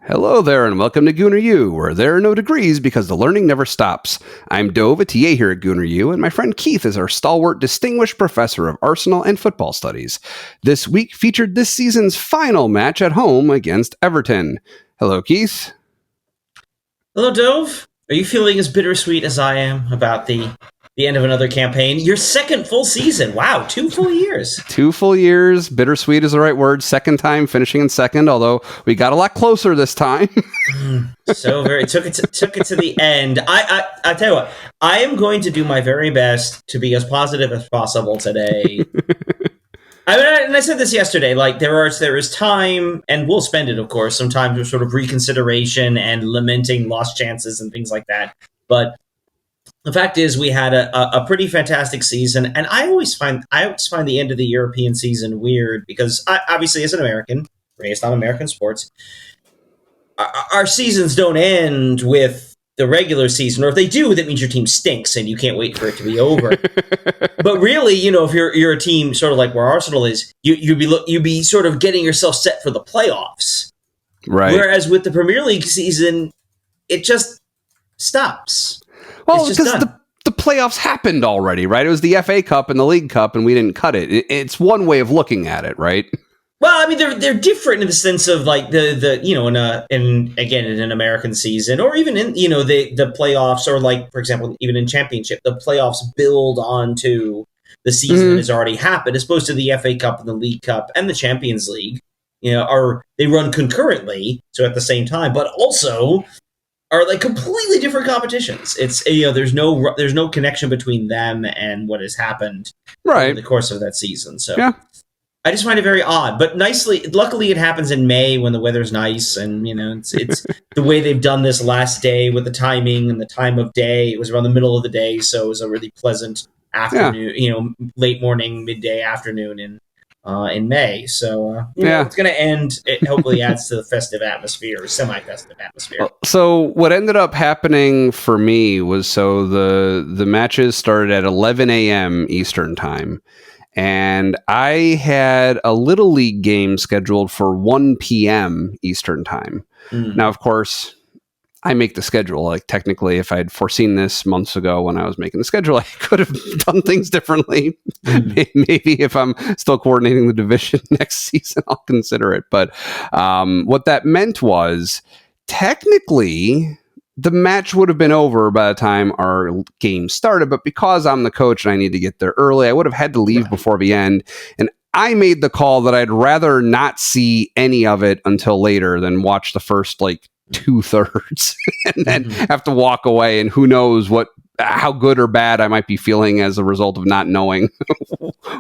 Hello there, and welcome to Gooner U, where there are no degrees because the learning never stops. I'm Dove, a TA here at Gooner U, and my friend Keith is our stalwart distinguished professor of Arsenal and football studies. This week featured this season's final match at home against Everton. Hello, Keith. Hello, Dove. Are you feeling as bittersweet as I am about the end of another campaign? Your second full season. Wow, 2 full years. 2 full years. Bittersweet is the right word. Second time finishing in second, although we got a lot closer this time. So very took it to the end. I tell you what, I am going to do my very best to be as positive as possible today. I said this yesterday. Like there is time, and we'll spend it, of course, sometimes with sort of reconsideration and lamenting lost chances and things like that. But the fact is, we had a pretty fantastic season, and I always find the end of the European season weird because obviously, as an American raised on American sports, our seasons don't end with the regular season, or if they do, that means your team stinks and you can't wait for it to be over. But really, if you're a team sort of like where Arsenal is, you'd be sort of getting yourself set for the playoffs, right? Whereas with the Premier League season, it just stops. Well, because the playoffs happened already, right? It was the FA Cup and the League Cup, and we didn't cut it. It's one way of looking at it, right? Well, I mean, they're different in the sense of like the in an American season, or even in the playoffs, or like for example, even in Championship, the playoffs build onto the season that has already happened, as opposed to the FA Cup and the League Cup and the Champions League. They run concurrently, so at the same time, but also are like completely different competitions. It's there's no connection between them and what has happened right in the course of that season. So yeah. I just find it very odd, but luckily it happens in May when the weather's nice, and it's the way they've done this last day with the timing and the time of day. It was around the middle of the day, so it was a really pleasant afternoon, late morning, midday afternoon in May. So it's going to end. It hopefully adds to the festive atmosphere, or semi-festive atmosphere. So what ended up happening for me was the matches started at 11 a.m. Eastern time. And I had a Little League game scheduled for 1 p.m. Eastern time. Now, of course, I make the schedule. Like, technically, if I'd foreseen this months ago when I was making the schedule, I could have done things differently. Maybe if I'm still coordinating the division next season, I'll consider it. But what that meant was, technically, the match would have been over by the time our game started, but because I'm the coach and I need to get there early, I would have had to leave before the end. And I made the call that I'd rather not see any of it until later than watch the first 2/3 and then have to walk away. And who knows how good or bad I might be feeling as a result of not knowing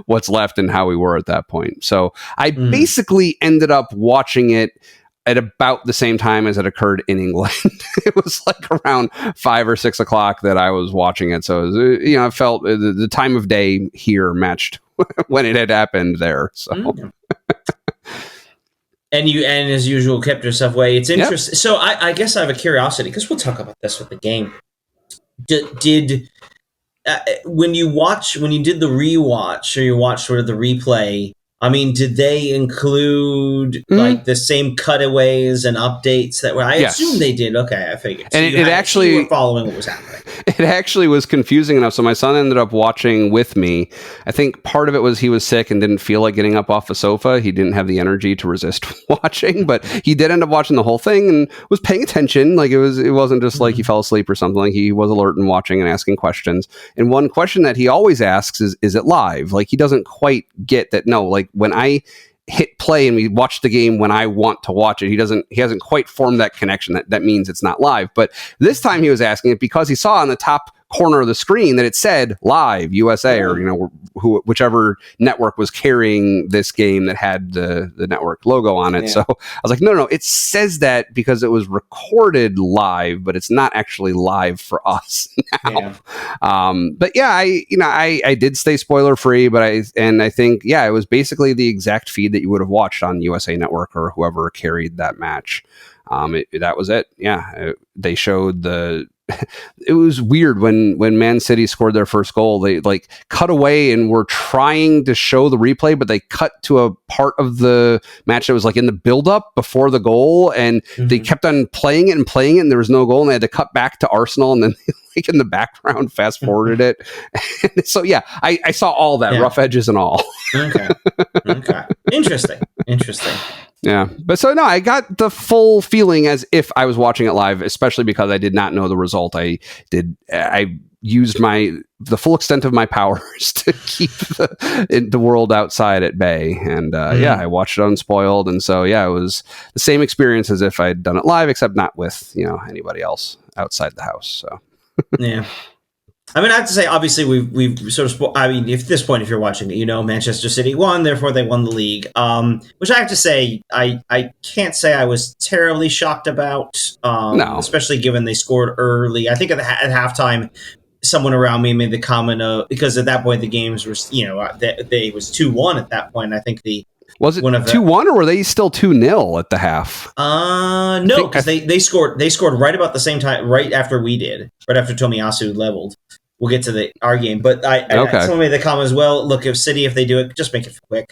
what's left and how we were at that point. So I basically ended up watching it at about the same time as it occurred in England. It was around 5 or 6 o'clock that I was watching it. So, I felt the time of day here matched when it had happened there. So, and as usual, kept yourself away. It's interesting. Yep. So I guess I have a curiosity, because we'll talk about this with the game. Did when you did the rewatch, or you watched sort of the replay, I mean, did they include the same cutaways and updates that were? I assume they did. Okay, I figured. So and it actually you were following what was happening. It actually was confusing enough. So my son ended up watching with me. I think part of it was he was sick and didn't feel like getting up off the sofa. He didn't have the energy to resist watching, but he did end up watching the whole thing and was paying attention. Like it wasn't just like he fell asleep or something. Like he was alert and watching and asking questions. And one question that he always asks is it live? Like he doesn't quite get that. No, like when I hit play and we watch the game when I want to watch it, he hasn't quite formed that connection. That means it's not live. But this time he was asking it because he saw on the top corner of the screen that it said live USA, or whichever network was carrying this game that had the network logo on it. Yeah. So I was like, no, it says that because it was recorded live, but it's not actually live for us now. Yeah. But yeah, I did stay spoiler free, but I think it was basically the exact feed that you would have watched on USA Network or whoever carried that match. That was it. Yeah, they showed the it was weird when Man City scored their first goal. They like cut away and were trying to show the replay, but they cut to a part of the match that was like in the build-up before the goal, and they kept on playing it, and there was no goal, and they had to cut back to Arsenal, and then like in the background fast forwarded it. So yeah, I saw all that, rough edges and all. Okay. Interesting. Yeah. But so no, I got the full feeling as if I was watching it live, especially because I did not know the result. I used the full extent of my powers to keep the world outside at bay. And I watched it unspoiled. And so, yeah, it was the same experience as if I'd done it live, except not with, anybody else outside the house. So, yeah. I mean, I have to say, obviously, we've sort of. If at this point, if you're watching it, Manchester City won, therefore they won the league. Which I have to say, I can't say I was terribly shocked about. No. Especially given they scored early. I think at halftime, someone around me made the comment of, because at that point the games were, they was 2-1 at that point. I think was it 2-1 or were they still 2-0 at the half? No, because they scored right about the same time, right after we did, right after Tomiyasu leveled. We'll get to our game, but someone made the comment as well. Look, if they do it, just make it quick.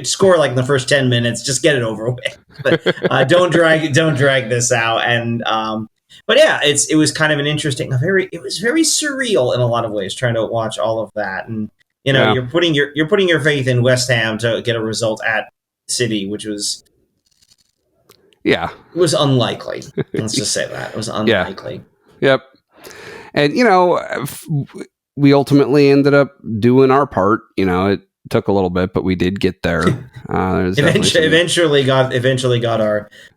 Score like in the first 10 minutes, just get it over with. But don't drag this out. And but yeah, it was kind of an interesting, it was very surreal in a lot of ways trying to watch all of that. And you're putting your faith in West Ham to get a result at City, which was unlikely. Let's just say that it was unlikely. Yeah. Yep. And we ultimately ended up doing our part. It took a little bit, but we did get there. Eventually got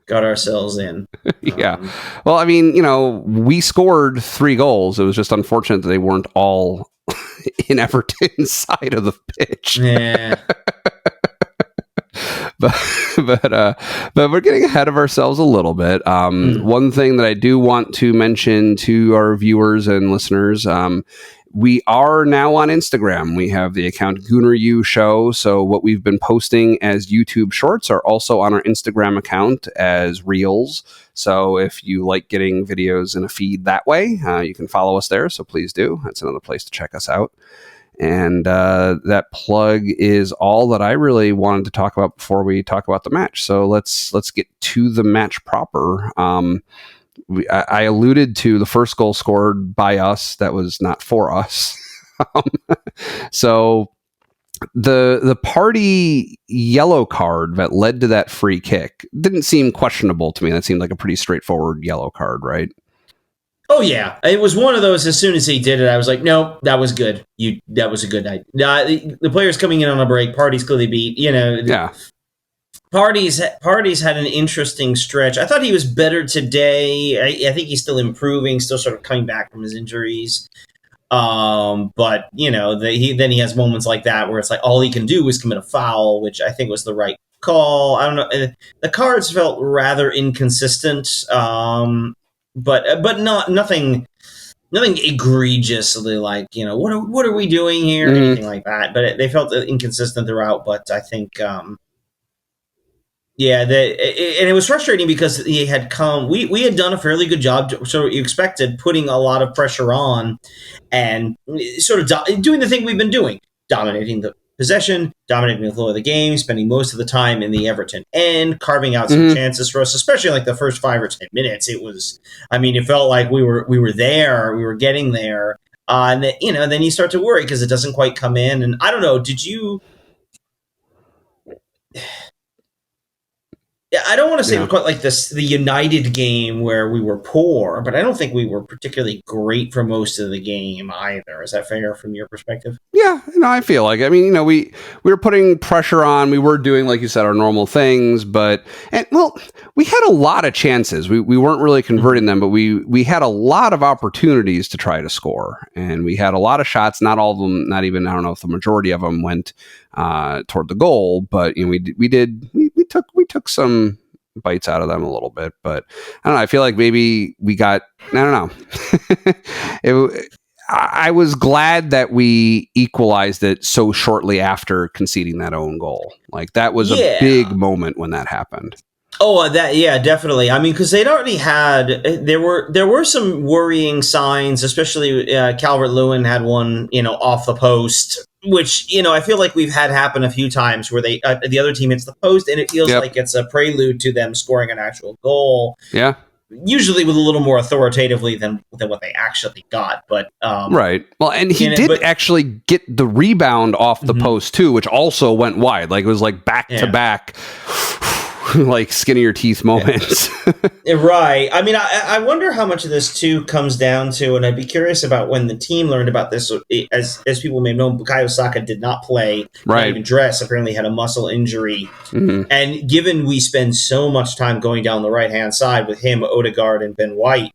ourselves in. Yeah. Well, I mean, we scored 3 goals. It was just unfortunate that they weren't all in Everton's side of the pitch. Yeah. But we're getting ahead of ourselves a little bit. One thing that I do want to mention to our viewers and listeners, we are now on Instagram. We have the account GoonerU Show. So what we've been posting as YouTube shorts are also on our Instagram account as Reels. So if you like getting videos in a feed that way, you can follow us there. So please do. That's another place to check us out. And that plug is all that I really wanted to talk about before we talk about the match. So let's get to the match proper. I alluded to the first goal scored by us. That was not for us. So the party yellow card that led to that free kick didn't seem questionable to me. That seemed like a pretty straightforward yellow card, right? Oh yeah, it was one of those. As soon as he did it, I was like, "No, that was good. That was a good night." The players coming in on a break, Party's clearly beat. Yeah. Party's had an interesting stretch. I thought he was better today. I think he's still improving, still sort of coming back from his injuries. But then he has moments like that where it's like all he can do is commit a foul, which I think was the right call. I don't know. The cards felt rather inconsistent. But nothing egregiously like what are we doing here, anything like that. But they felt inconsistent throughout. But I think and it was frustrating because he had come. We had done a fairly good job, so you expected, putting a lot of pressure on and sort of doing the thing we've been doing, dominating the possession, dominating the flow of the game, spending most of the time in the Everton end, carving out some chances for us, especially like the first 5 or 10 minutes. It felt like we were there, we were getting there. And then you start to worry because it doesn't quite come in. And I don't know, did you... Yeah, I don't want to say we're quite like the United game where we were poor, but I don't think we were particularly great for most of the game either. Is that fair from your perspective? Yeah, I feel like, we were putting pressure on. We were doing, like you said, our normal things, we had a lot of chances. We weren't really converting them, but we had a lot of opportunities to try to score, and we had a lot of shots. Not all of them, not even, I don't know if the majority of them went toward the goal, but we took some bites out of them a little bit, but I don't know. I feel like maybe we got, I don't know. I was glad that we equalized it so shortly after conceding that own goal. Like that was a big moment when that happened. Oh, definitely. I mean, because they'd already had there were some worrying signs, especially Calvert-Lewin had one, off the post, which I feel like we've had happen a few times where they the other team hits the post and it feels like it's a prelude to them scoring an actual goal. Yeah. Usually with a little more authoritatively than what they actually got, but right. Well, and he did actually get the rebound off the post too, which also went wide. Like it was like back to back. Like skin of your teeth moments. Right. I mean, I wonder how much of this too comes down to, and I'd be curious about when the team learned about this. As people may know, Bukayo Saka did not play, not even dress. Apparently had a muscle injury. And given we spend so much time going down the right-hand side with him, Odegaard, and Ben White,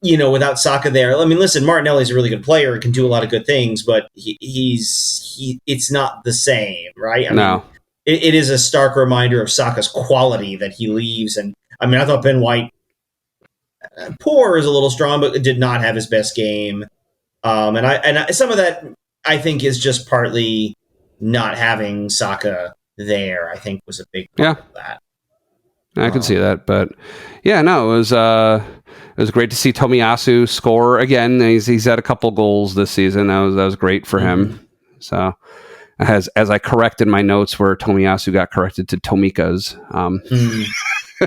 without Saka there. I mean, listen, Martinelli's a really good player and can do a lot of good things, but it's not the same, right? I mean, it is a stark reminder of Saka's quality that he leaves. And I mean, I thought Ben White, poor is a little strong, but did not have his best game. And some of that I think is just partly not having Saka there. I think was a big part of that. I could see that, but yeah, no, it was great to see Tomiyasu score again. He's had a couple goals this season. That was great for him. So. As I corrected my notes where Tomiyasu got corrected to Tomika's.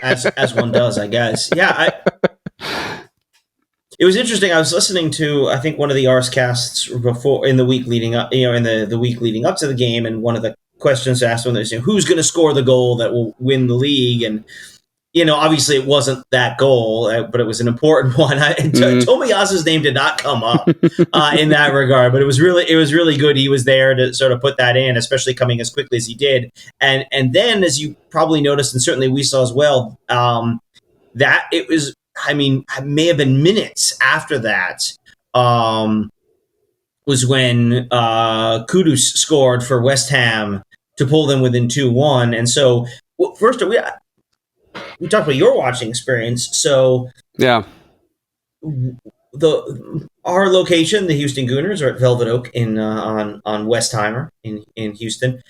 As one does, I guess. Yeah, it was interesting. I was listening to, I think, one of the Arscasts before in the week leading up, in the week leading up to the game, and one of the questions asked when they say, who's going to score the goal that will win the league? And obviously it wasn't that goal, but it was an important one. Tomiyasu's name did not come up in that regard, but it was really good. He was there to sort of put that in, especially coming as quickly as he did. And then, as you probably noticed, and certainly we saw as well, that it was, I mean, may have been minutes after that, was when Kudus scored for West Ham to pull them within 2-1. And so, first, we talked about your watching experience. So yeah, our location, the Houston Gooners, are at Velvet Oak on Westheimer in Houston.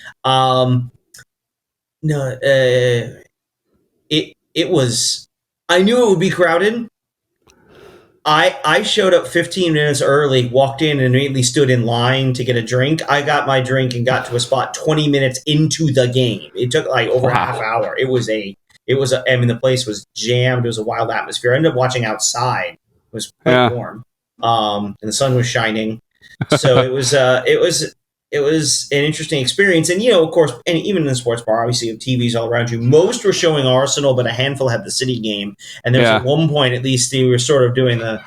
It was. I knew it would be crowded. I showed up 15 minutes early, walked in, and immediately stood in line to get a drink. I got my drink and got to a spot 20 minutes into the game. It took like over a half hour. It was I mean, the place was jammed. It was a wild atmosphere. I ended up watching outside. It was quite warm. And the sun was shining. So it was an interesting experience. And, of course, and even in the sports bar, obviously you have TVs all around you. Most were showing Arsenal, but a handful had the City game. And there was at one point, at least, they were sort of doing the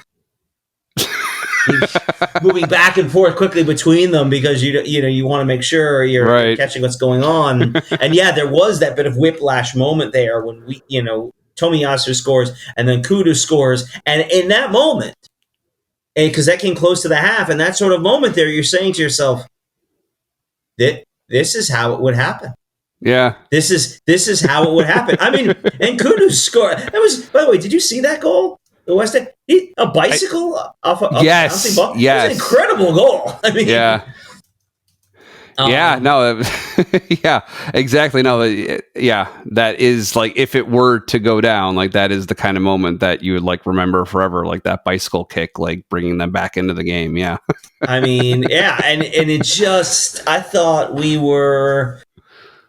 moving back and forth quickly between them because you want to make sure you're catching what's going on. And there was that bit of whiplash moment there when Tomiyasu scores and then Kudus scores, and in that moment, because that came close to the half, and that sort of moment there, you're saying to yourself that this is how it would happen. Yeah, this is how it would hapen. I mean, and Kudus scored. That was, by the way, did you see that goal? The West End, a bicycle off a bouncing ball. Yes, it was an incredible goal. I mean, yeah, exactly. No, that is like if it were to go down, like that is the kind of moment that you would like remember forever, like that bicycle kick, like bringing them back into the game. Yeah, I mean, and it just, I thought we were.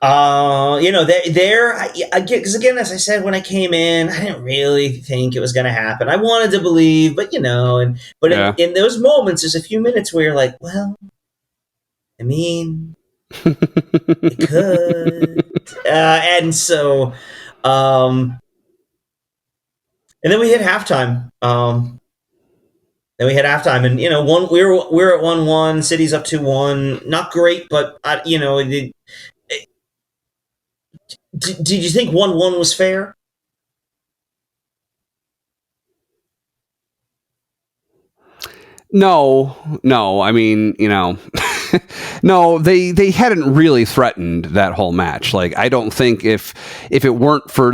Because again, as I said, when I came in, I didn't really think it was going to happen. I wanted to believe, but in those moments, there's a few minutes where you're like, well, I mean, it could, and so, and then we hit halftime. And we we're at 1-1. City's up 2-1. Not great, but Did you think 1-1 was fair? No. I mean, no, they hadn't really threatened that whole match. Like, I don't think if it weren't for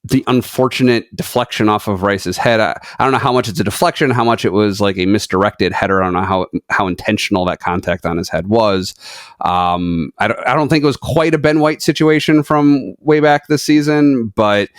the unfortunate deflection off of Rice's head. I don't know how much it's a deflection, how much it was like a misdirected header. I don't know how intentional that contact on his head was. I don't think it was quite a Ben White situation from way back this season, but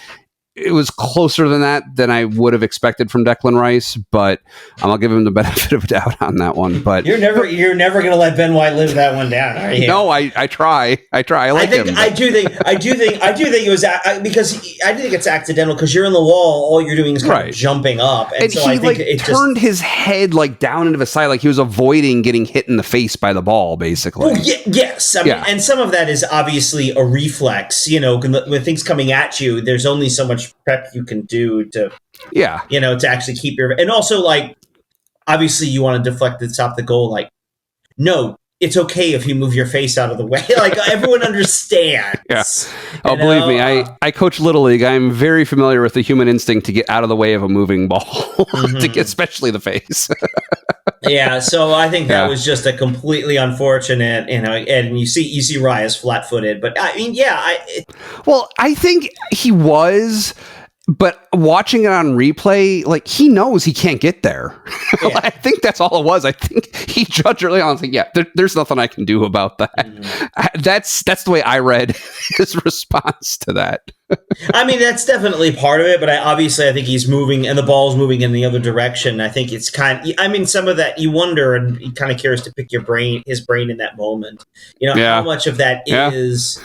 it was closer than that than I would have expected from Declan Rice, but I'll give him the benefit of doubt on that one. But you're never going to let Ben White live that one down, are you? No, I try. I like him. I do think it was because I think it's accidental because you're in the wall. All you're doing is kind of jumping up, and so he I think it turned his head like down into the side, like he was avoiding getting hit in the face by the ball, basically. Oh, yes, I mean, and some of that is obviously a reflex. You know, when things coming at you, there's only so much prep you can do to to actually keep your, and also like obviously you want to deflect and stop the goal. Like, no, it's okay if you move your face out of the way. Like everyone understands. Yeah. Oh, believe me, I coach Little League. I'm very familiar with the human instinct to get out of the way of a moving ball, to get, especially the face. Yeah, so I think that was just a completely unfortunate, and you see Raya's flat-footed, but I mean, well, I think he was, but watching it on replay, like he knows he can't get there. Yeah. I think that's all it was. I think he judged early on. I was like, there's nothing I can do about that. Mm-hmm. That's the way I read his response to that. I mean, that's definitely part of it, but I think he's moving and the ball's moving in the other direction. I think it's some of that you wonder, and you're kind of curious to pick his brain in that moment. How much of that is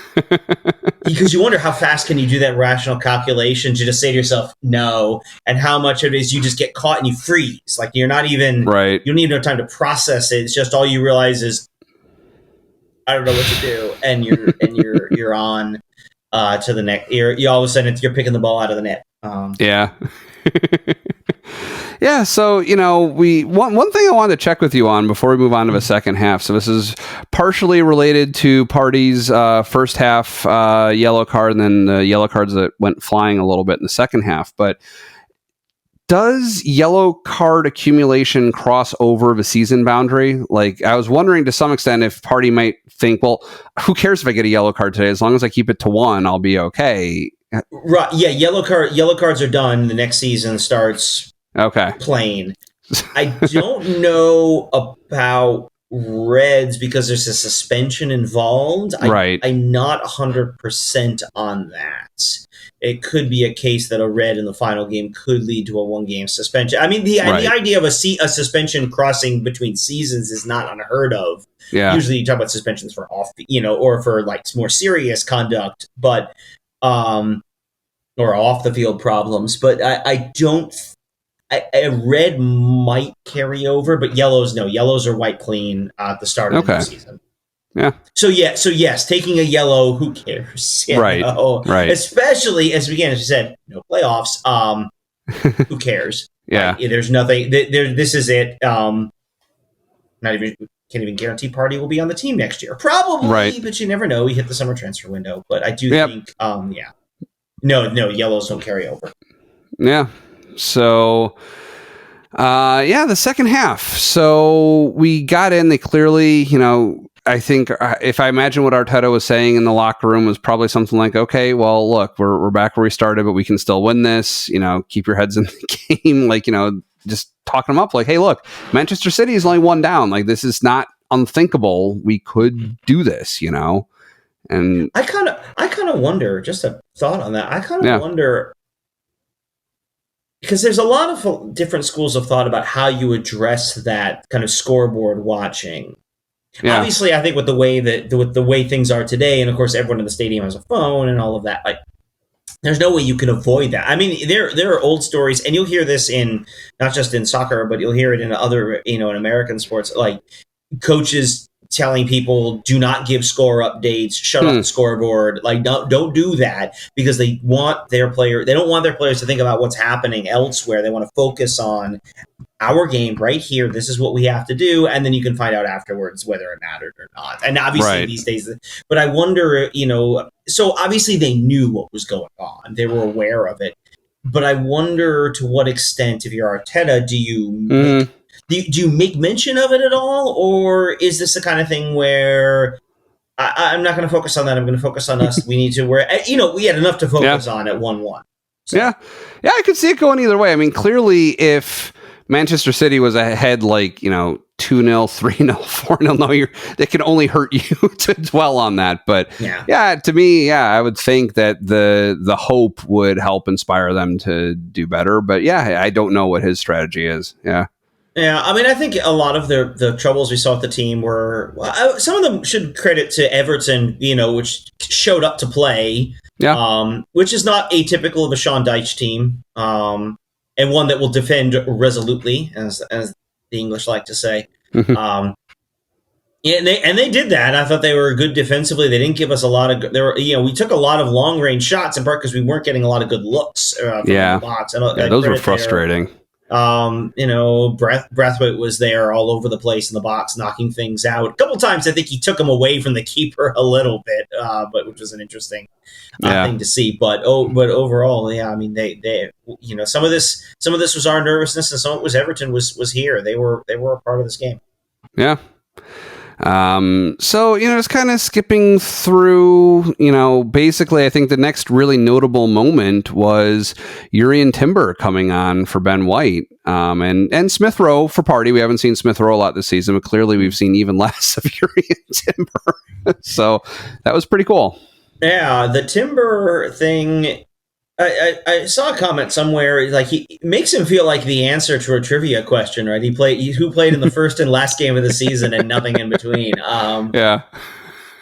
because you wonder how fast can you do that rational calculation to just say to yourself, no, and how much of it is you just get caught and you freeze. Like you're not even, you don't even have time to process it. It's just all you realize is, I don't know what to do. And you're on to the next. You all of a sudden you're picking the ball out of the net. Yeah. So, one thing I wanted to check with you on before we move on to the second half. So this is partially related to Party's first half yellow card, and then the yellow cards that went flying a little bit in the second half. But does yellow card accumulation cross over the season boundary? Like, I was wondering to some extent if Party might think, well, who cares if I get a yellow card today? As long as I keep it to 1, I'll be okay. Right. Yeah. Yellow cards are done. The next season starts plain. I don't know about reds because there's a suspension involved. I'm not 100% on that. It could be a case that a red in the final game could lead to a 1-game suspension. I mean, the idea of a suspension crossing between seasons is not unheard of. Yeah. Usually you talk about suspensions for or for like more serious conduct, but or off the field problems. But I don't. A red might carry over, but yellows are white clean at the start of the season. Yeah. So yes, taking a yellow, who cares? Right. Especially as you said, no playoffs. Who cares? Yeah. There's nothing. This is it. Not even can't even guarantee Party will be on the team next year. Probably, but you never know. We hit the summer transfer window, but I do think. No, yellows don't carry over. Yeah. So, the second half. So we got in. They clearly, I think if I imagine what Arteta was saying in the locker room was probably something like, okay, well, look, we're back where we started, but we can still win this. Keep your heads in the game. Like, just talking them up. Like, hey, look, Manchester City is only 1 down. Like, this is not unthinkable. We could do this. And I kind of wonder. Just a thought on that. I kind of wonder. Because there's a lot of different schools of thought about how you address that kind of scoreboard watching. Yeah. Obviously, I think with the way things are today, and of course everyone in the stadium has a phone and all of that, like there's no way you can avoid that. I mean, there are old stories, and you'll hear this in not just in soccer, but you'll hear it in other, in American sports, like coaches telling people do not give score updates, shut off the scoreboard, like don't do that because they don't want their players to think about what's happening elsewhere. They want to focus on our game right here. This is what we have to do, and then you can find out afterwards whether it mattered or not. And obviously these days, but I wonder, so obviously they knew what was going on. They were aware of it. But I wonder to what extent, if you're Arteta, do you make mention of it at all? Or is this the kind of thing where I'm not going to focus on that. I'm going to focus on us. We need to, we had enough to focus on at 1-1. So. Yeah, I could see it going either way. I mean, clearly, if Manchester City was ahead, 2-0, 3-0, 4-0, no, they can only hurt you to dwell on that. But to me, I would think that the hope would help inspire them to do better. But I don't know what his strategy is. Yeah. Yeah, I mean, I think a lot of the troubles we saw with the team were some of them should credit to Everton, which showed up to play, which is not atypical of a Sean Dyche team, and one that will defend resolutely, as the English like to say. And they did that. I thought they were good defensively. They didn't give us a lot of. We took a lot of long range shots in part because we weren't getting a lot a lot of good looks from the box. And those were frustrating. Braithwaite was there all over the place in the box, knocking things out. A couple times, I think he took them away from the keeper a little bit, but which was an interesting thing to see. But overall, I mean, they some of this was our nervousness, and some of it was Everton was here. They were a part of this game. Yeah. So, it's kind of skipping through, basically I think the next really notable moment was Urian Timber coming on for Ben White, and Smith Rowe for Party. We haven't seen Smith Rowe a lot this season, but clearly we've seen even less of Urian Timber. So that was pretty cool. Yeah. The Timber thing, I saw a comment somewhere he makes him feel like the answer to a trivia question, right? Who played in the first and last game of the season and nothing in between. But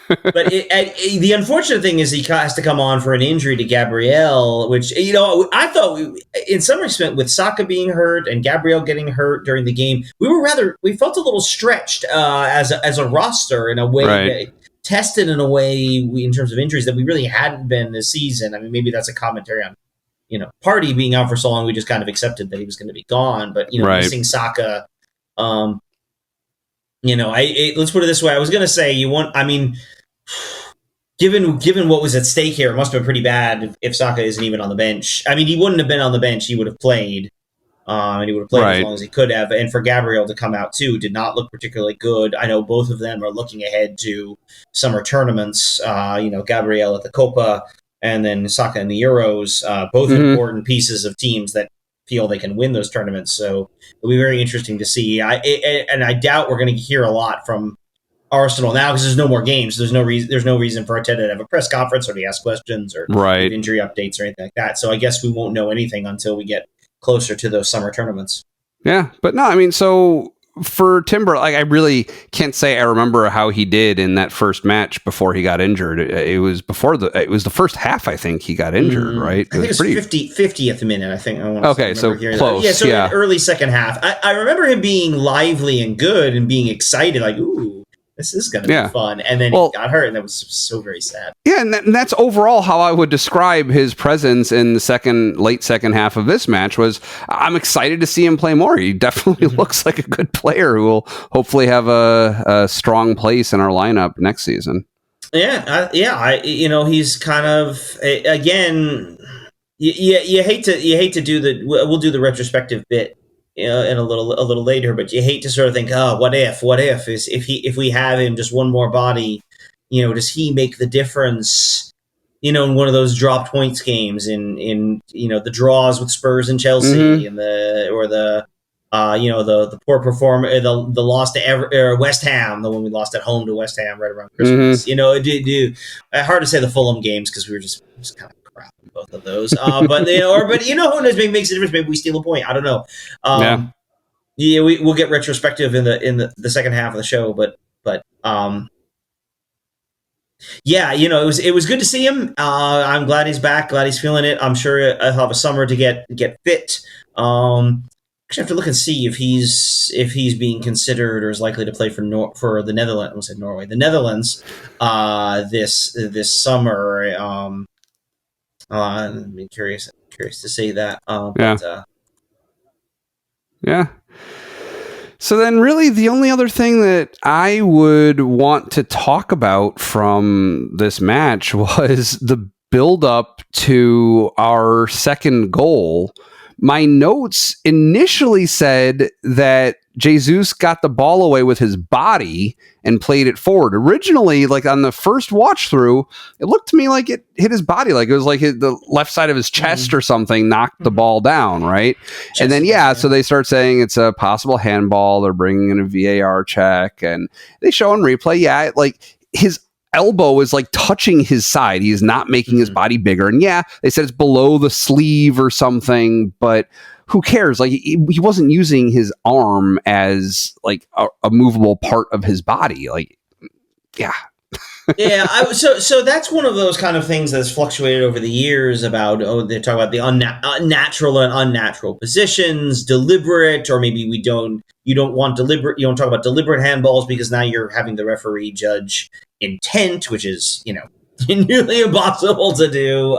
the unfortunate thing is he has to come on for an injury to Gabriel, which I thought in some respect with Saka being hurt and Gabriel getting hurt during the game, we felt a little stretched as a roster in a way. Right. Tested in a way in terms of injuries that we really hadn't been this season. I mean, maybe that's a commentary on, Party being out for so long. We just kind of accepted that he was going to be gone. But missing Saka, let's put it this way. I was going to say given what was at stake here, it must have been pretty bad if Saka isn't even on the bench. I mean, he wouldn't have been on the bench. He would have played. And he would have played as long as he could have. And for Gabriel to come out, too, did not look particularly good. I know both of them are looking ahead to summer tournaments, Gabriel at the Copa and then Saka in the Euros, both important pieces of teams that feel they can win those tournaments. So it'll be very interesting to see. And I doubt we're going to hear a lot from Arsenal now because there's no more games. There's no reason for Arteta to have a press conference or to ask questions or give injury updates or anything like that. So I guess we won't know anything until we get closer to those summer tournaments. Yeah, but no, I mean, so for Timber, I really can't say I remember how he did in that first match before he got injured. It was the first half, I think he got injured, right? I think it's 50th minute, I think. So close. That. Yeah, early second half. I remember him being lively and good and being excited, like, ooh, this is going to be fun. And then he got hurt, and that was so very sad. Yeah, and that's overall how I would describe his presence in the late second half of this match was I'm excited to see him play more. He definitely looks like a good player who will hopefully have a strong place in our lineup next season. He's kind of, again, you hate to do we'll do the retrospective bit in a little later, but you hate to sort of think, what if we have him just one more body, does he make the difference, in one of those dropped points games in the draws with Spurs and Chelsea and the poor performance, the loss to West Ham, the one we lost at home to West Ham right around Christmas. Hard to say the Fulham games because we were just kind of crap in both of those. But who knows? Maybe it makes a difference. Maybe we steal a point. I don't know. We'll get retrospective in the second half of the show. But it was good to see him. I'm glad he's back. Glad he's feeling it. I'm sure he'll have a summer to get fit. Actually, I have to look and see if he's being considered or is likely to play for the Netherlands. I almost said Norway, the Netherlands, this summer. I'm curious to see that. So then really the only other thing that I would want to talk about from this match was the build up to our second goal my notes initially said that Jesus got the ball away with his body and played it forward. Originally, like on the first watch through, it looked to me like it hit his body, like it was like the left side of his chest or something knocked the ball down, right? And then, so they start saying it's a possible handball. They're bringing in a VAR check, and they show in replay, like his elbow is like touching his side. He's not making his body bigger. And they said it's below the sleeve or something, but who cares? Like he wasn't using his arm as like a movable part of his body. Like, so that's one of those kind of things that's fluctuated over the years about, they talk about the unnatural and unnatural positions, deliberate, or maybe you don't talk about deliberate handballs because now you're having the referee judge intent, which is, nearly impossible to do.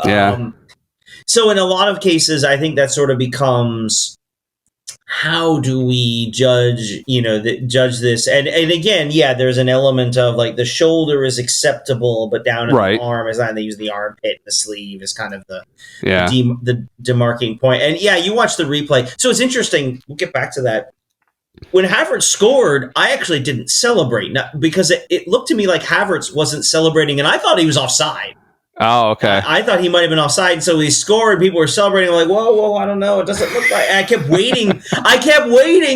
So in a lot of cases, I think that sort of becomes, how do we judge this? And again, there's an element of like the shoulder is acceptable, but down in the arm is not. They use the armpit, the sleeve is kind of the demarcating point. And you watch the replay. So it's interesting. We'll get back to that. When Havertz scored, I actually didn't celebrate because it looked to me like Havertz wasn't celebrating, and I thought he was offside. Oh, okay. I thought he might have been offside, so he scored. People were celebrating, like, "Whoa, I don't know. It doesn't look like." And I kept waiting.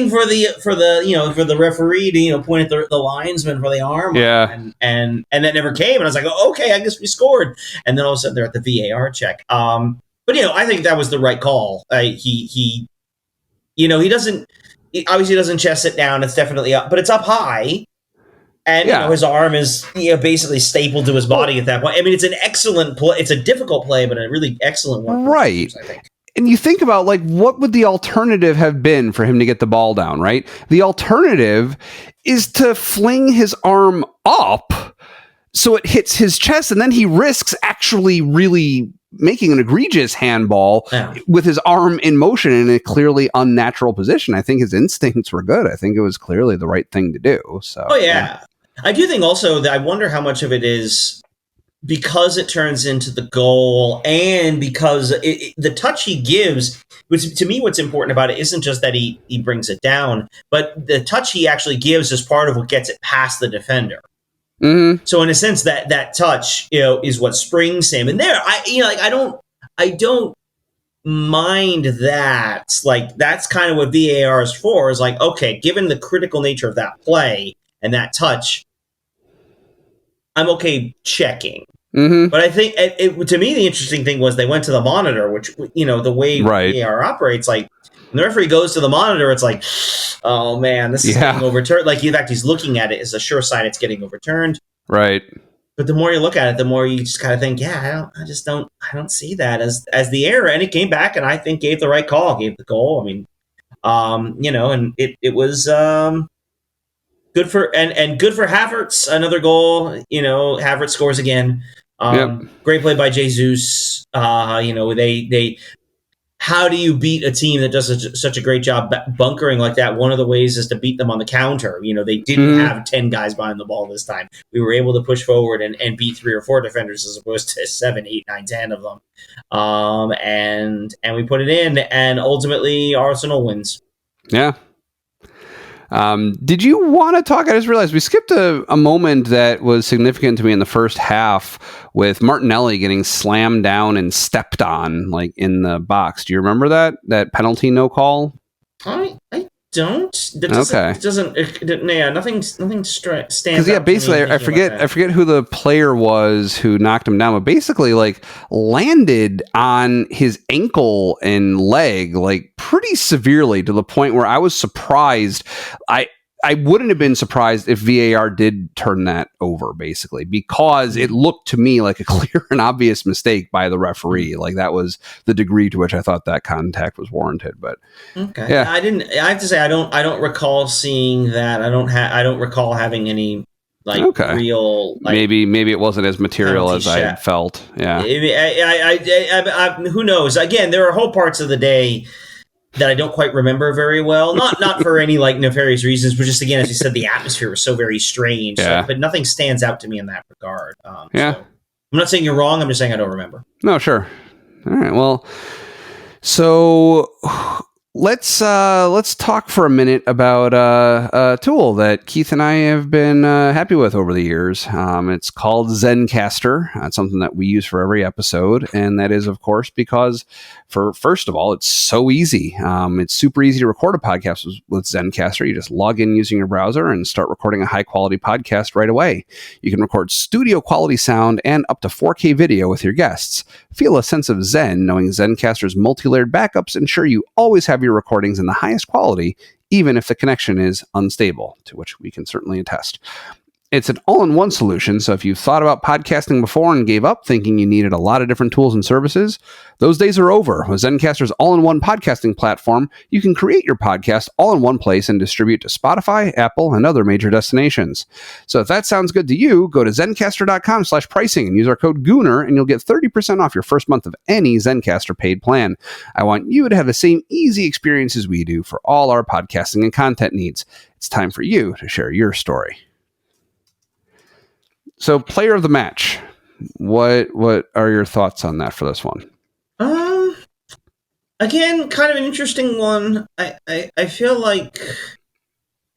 For the referee to point at the linesman for the arm. And that never came. And I was like, "Oh, okay, I guess we scored." And then all of a sudden, they're at the VAR check. But I think that was the right call. He obviously doesn't chest it down. It's definitely up, but it's up high. And his arm is basically stapled to his body at that point. I mean, it's an excellent play. It's a difficult play, but a really excellent one. Right. I think. And you think about, like, what would the alternative have been for him to get the ball down, right? The alternative is to fling his arm up so it hits his chest, and then he risks actually really making an egregious handball with his arm in motion in a clearly unnatural position. I think his instincts were good. I think it was clearly the right thing to do. So, I do think also that I wonder how much of it is because it turns into the goal and because the touch he gives, which to me what's important about it isn't just that he brings it down, but the touch he actually gives is part of what gets it past the defender. Mm-hmm. So in a sense that touch, is what springs him. And there, I don't mind that. Like, that's kind of what VAR is for, is like, okay, given the critical nature of that play and that touch, I'm okay checking. Mm-hmm. But I think to me, the interesting thing was they went to the monitor, which, the way VAR operates, like, when the referee goes to the monitor, it's like, oh man, this is getting overturned. Like, in fact, he's looking at it as a sure sign it's getting overturned. Right. But the more you look at it, the more you just kind of think, I don't see that as the error. And it came back, and I think gave the right call, gave the goal. I mean, and it was good for Havertz. Another goal. Havertz scores again. Great play by Jesus. They how do you beat a team that does such a great job bunkering like that? One of the ways is to beat them on the counter. They didn't have 10 guys behind the ball this time. We were able to push forward and beat 3 or 4 defenders as opposed to 7, 8, 9, 10 of them. And we put it in, and ultimately Arsenal wins. Yeah. Did you want to talk? I just realized we skipped a moment that was significant to me in the first half with Martinelli getting slammed down and stepped on, like, in the box. Do you remember that penalty no call? I don't. Nothing stands out. Because basically, I forget who the player was who knocked him down, but basically, like, landed on his ankle and leg, like, pretty severely, to the point where I was surprised. I wouldn't have been surprised if VAR did turn that over, basically, because it looked to me like a clear and obvious mistake by the referee. Like, that was the degree to which I thought that contact was warranted. But okay, I have to say I don't recall seeing that. I don't recall having any real. Like, maybe it wasn't as material as I felt. Yeah. Who knows? Again, there are whole parts of the day that I don't quite remember very well. Not for any nefarious reasons, but just, again, as you said, the atmosphere was so very strange. Yeah. But nothing stands out to me in that regard. So I'm not saying you're wrong. I'm just saying I don't remember. No, sure. All right. Well, So let's talk for a minute about a tool that Keith and I have been happy with over the years. It's called Zencastr. It's something that we use for every episode, and that is, of course, because first of all, it's so easy. It's super easy to record a podcast with Zencastr. You just log in using your browser and start recording a high quality podcast right away. You can record studio quality sound and up to 4K video with your guests. Feel a sense of zen knowing Zencastr's multi-layered backups ensure you always have your recordings in the highest quality, even if the connection is unstable, to which we can certainly attest. It's an all-in-one solution, so if you've thought about podcasting before and gave up thinking you needed a lot of different tools and services, those days are over. With Zencastr's all-in-one podcasting platform, you can create your podcast all in one place and distribute to Spotify, Apple, and other major destinations. So if that sounds good to you, go to zencastr.com/pricing and use our code Gooner, and you'll get 30% off your first month of any Zencastr paid plan. I want you to have the same easy experience as we do for all our podcasting and content needs. It's time for you to share your story. So, player of the match. What are your thoughts on that for this one? Again, kind of an interesting one. I feel like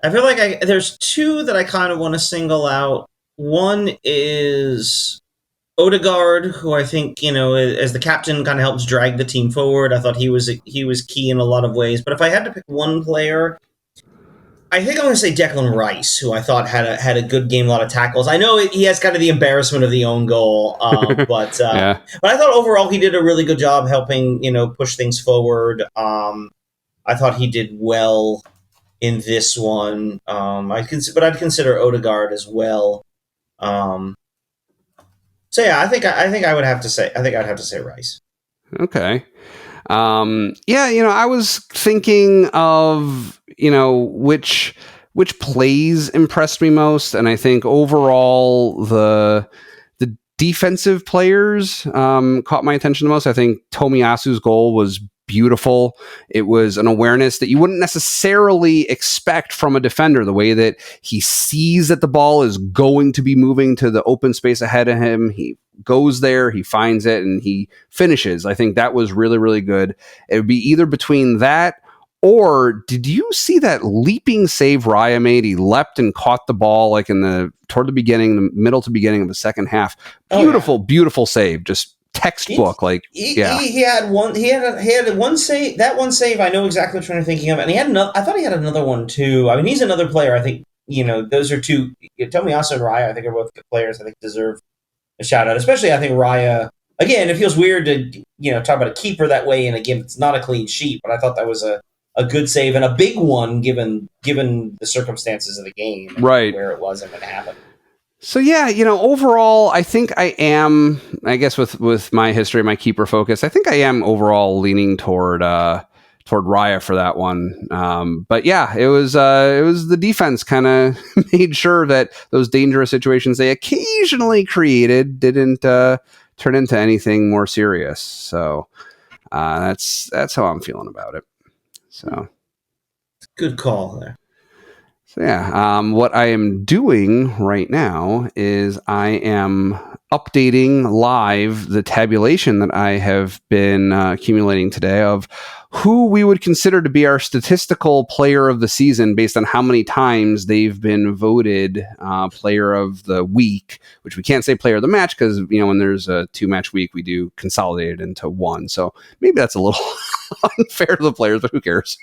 there's two that I kind of want to single out. One is Odegaard, who I think, as the captain, kind of helps drag the team forward. I thought he was key in a lot of ways. But if I had to pick one player, I think I'm going to say Declan Rice, who I thought had a good game, a lot of tackles. I know he has kind of the embarrassment of the own goal, but I thought overall he did a really good job helping push things forward. I thought he did well in this one. But I'd consider Odegaard as well. So yeah, I think I would have to say I'd have to say Rice. Okay. I was thinking of, which plays impressed me most. And I think overall the defensive players caught my attention the most. I think Tomiyasu's goal was beautiful. It was an awareness that you wouldn't necessarily expect from a defender, the way that he sees that the ball is going to be moving to the open space ahead of him. He goes there, he finds it, and he finishes. I think that was really, really good. It would be either between that or did you see that leaping save Raya made? He leapt and caught the ball like toward the middle to beginning of the second half. Beautiful save. Just textbook. He had one save. That one save, I know exactly which one you're thinking of, and he had another. I thought he had another one too. I mean, he's another player. I think those are two. Tomiyasu and Raya, I think, are both good players. I think deserve a shout out. Especially, I think Raya. Again, it feels weird to talk about a keeper that way, and again, it's not a clean sheet. But I thought that was a good save and a big one given the circumstances of the game, right, where it was and when it happened. So yeah, overall, I think I am, I guess with my history, my keeper focus, I think I am overall leaning toward Raya for that one. But yeah, it was the defense kind of made sure that those dangerous situations they occasionally created didn't turn into anything more serious. So that's how I'm feeling about it. So good call there. So yeah, what I am doing right now is I am updating live the tabulation that I have been accumulating today of who we would consider to be our statistical player of the season based on how many times they've been voted player of the week, which we can't say player of the match because, when there's a 2-match week, we do consolidate it into one. So maybe that's a little unfair to the players, but who cares?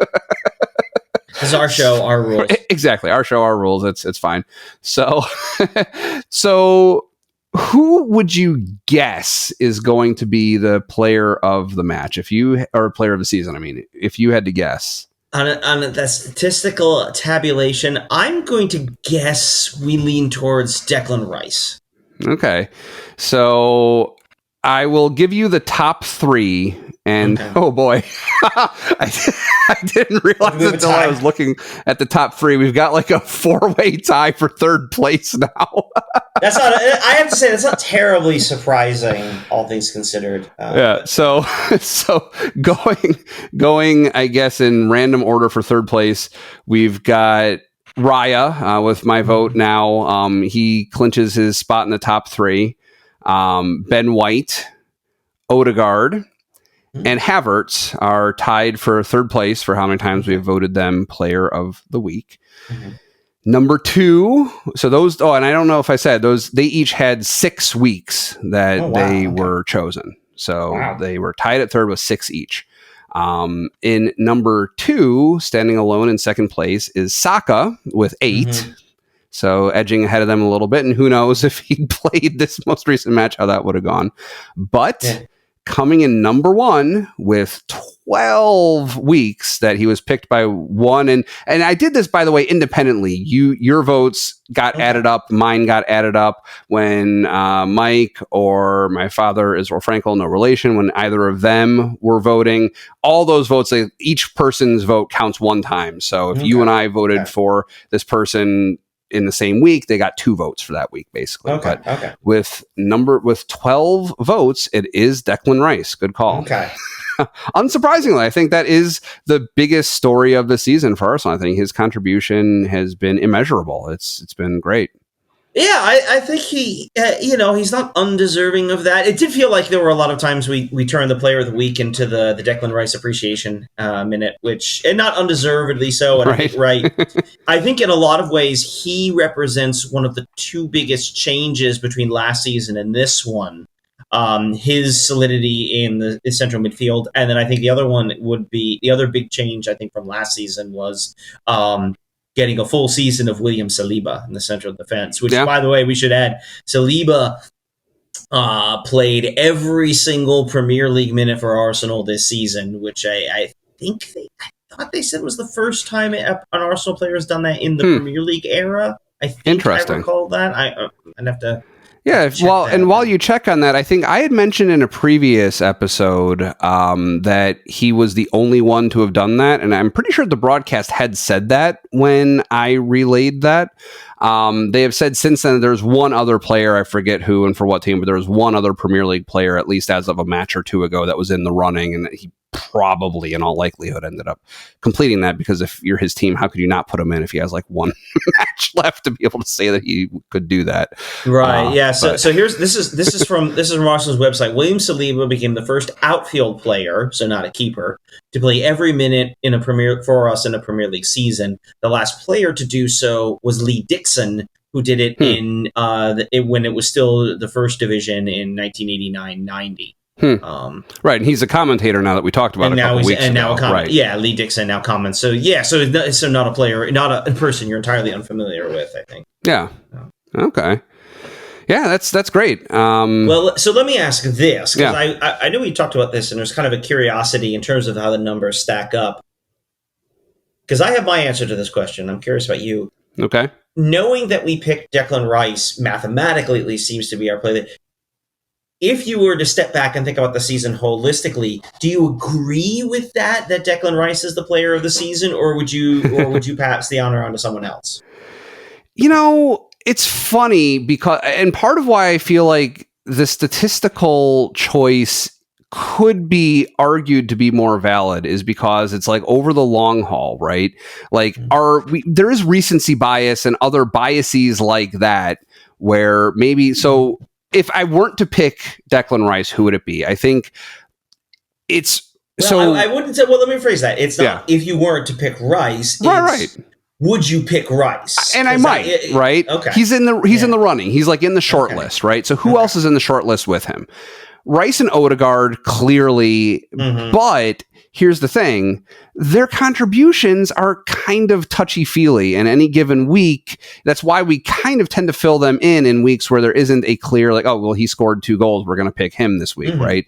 This is our show, our rules. Exactly. Our show, our rules. It's fine. So, who would you guess is going to be the player of the match or player of the season? I mean, if you had to guess. On the statistical tabulation, I'm going to guess we lean towards Declan Rice. Okay. So I will give you the top 3. And Oh boy, I didn't realize until I was looking at the top 3. We've got like a 4-way tie for third place now. That's not. I have to say that's not terribly surprising, all things considered. Yeah. So going, I guess in random order for third place, we've got Raya with my vote now. He clinches his spot in the top 3. Ben White, Odegaard. and Havertz are tied for third place for how many times we've voted them player of the week. Number 2, so those, and I don't know if I said those, they each had 6 weeks that they were chosen. So they were tied at third with 6 each. In number 2, standing alone in second place is Saka with 8. So edging ahead of them a little bit. And who knows if he played this most recent match, how that would have gone. But coming in number 1 with 12 weeks that he was picked by one. And I did this, by the way, independently. Your votes got added up. Mine got added up when Mike or my father, Israel Frankel, no relation, when either of them were voting. All those votes, each person's vote counts one time. So if you and I voted for this person in the same week, they got 2 votes for that week, basically. But with 12 votes, it is Declan Rice. Good call. Unsurprisingly, I think that is the biggest story of the season for Arsenal. I think his contribution has been immeasurable. It's been great. Yeah, I think he, he's not undeserving of that. It did feel like there were a lot of times we turned the player of the week into the Declan Rice appreciation minute, and not undeservedly so. And I think in a lot of ways he represents one of the 2 biggest changes between last season and this one. His solidity in the central midfield, and then I think the other one would be the other big change. I think from last season was getting a full season of William Saliba in the central defense, which, by the way, we should add, Saliba played every single Premier League minute for Arsenal this season, which I thought they said was the first time an Arsenal player has done that in the Premier League era. I think I recall that. I'd have to... Yeah, well, and while you check on that, I think I had mentioned in a previous episode that he was the only one to have done that, and I'm pretty sure the broadcast had said that when I relayed that. They have said since then there's one other player, I forget who and for what team, but there was one other Premier League player, at least as of a match or 2 ago, that was in the running, and he probably in all likelihood ended up completing that, because if you're his team, how could you not put him in if he has like 1 match left to be able to say that he could do that? Right. So here's this is from Arsenal's website. William Saliba became the first outfield player, so not a keeper, to play every minute for us in a Premier League season. The last player to do so was Lee Dixon, who did it when it was still the first division in 1989-90. Right, and he's a commentator now that we talked about a couple weeks ago. Right. Yeah, Lee Dixon now comments. So not a player, not a person you're entirely unfamiliar with, I think. Yeah. Okay. Yeah, that's great. Well, so let me ask this, because I know we talked about this, and there's kind of a curiosity in terms of how the numbers stack up. Because I have my answer to this question. I'm curious about you. Okay. Knowing that we picked Declan Rice, mathematically at least, seems to be our play. If you were to step back and think about the season holistically, do you agree with that Declan Rice is the player of the season, or would you pass the honor on to someone else? It's funny because, and part of why I feel like the statistical choice could be argued to be more valid is because it's like over the long haul, right? Like there is recency bias and other biases like that where maybe, so if I weren't to pick Declan Rice, who would it be? I think it's I wouldn't say, let me rephrase that. It's not if you weren't to pick Rice. Right. Would you pick Rice? And I might, right? Okay. He's in the running. He's like in the short list, right? So who else is in the short list with him? Rice and Odegaard, clearly, but here's the thing. Their contributions are kind of touchy-feely in any given week. That's why we kind of tend to fill them in weeks where there isn't a clear, like, oh, well, he scored 2 goals, we're going to pick him this week, right?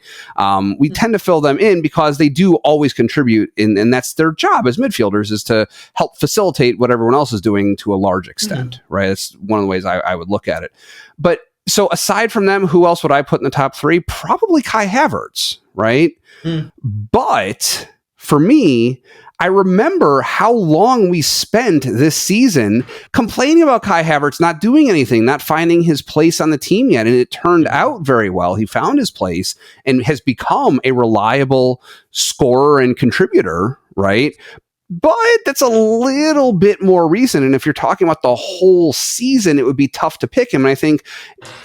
We tend to fill them in because they do always contribute, and that's their job as midfielders, is to help facilitate what everyone else is doing to a large extent, right? That's one of the ways I would look at it. But so aside from them, who else would I put in the top 3? Probably Kai Havertz, right? But for me, I remember how long we spent this season complaining about Kai Havertz not doing anything, not finding his place on the team yet. And it turned out very well. He found his place and has become a reliable scorer and contributor, right? but that's a little bit more recent. And if you're talking about the whole season, it would be tough to pick him. And I think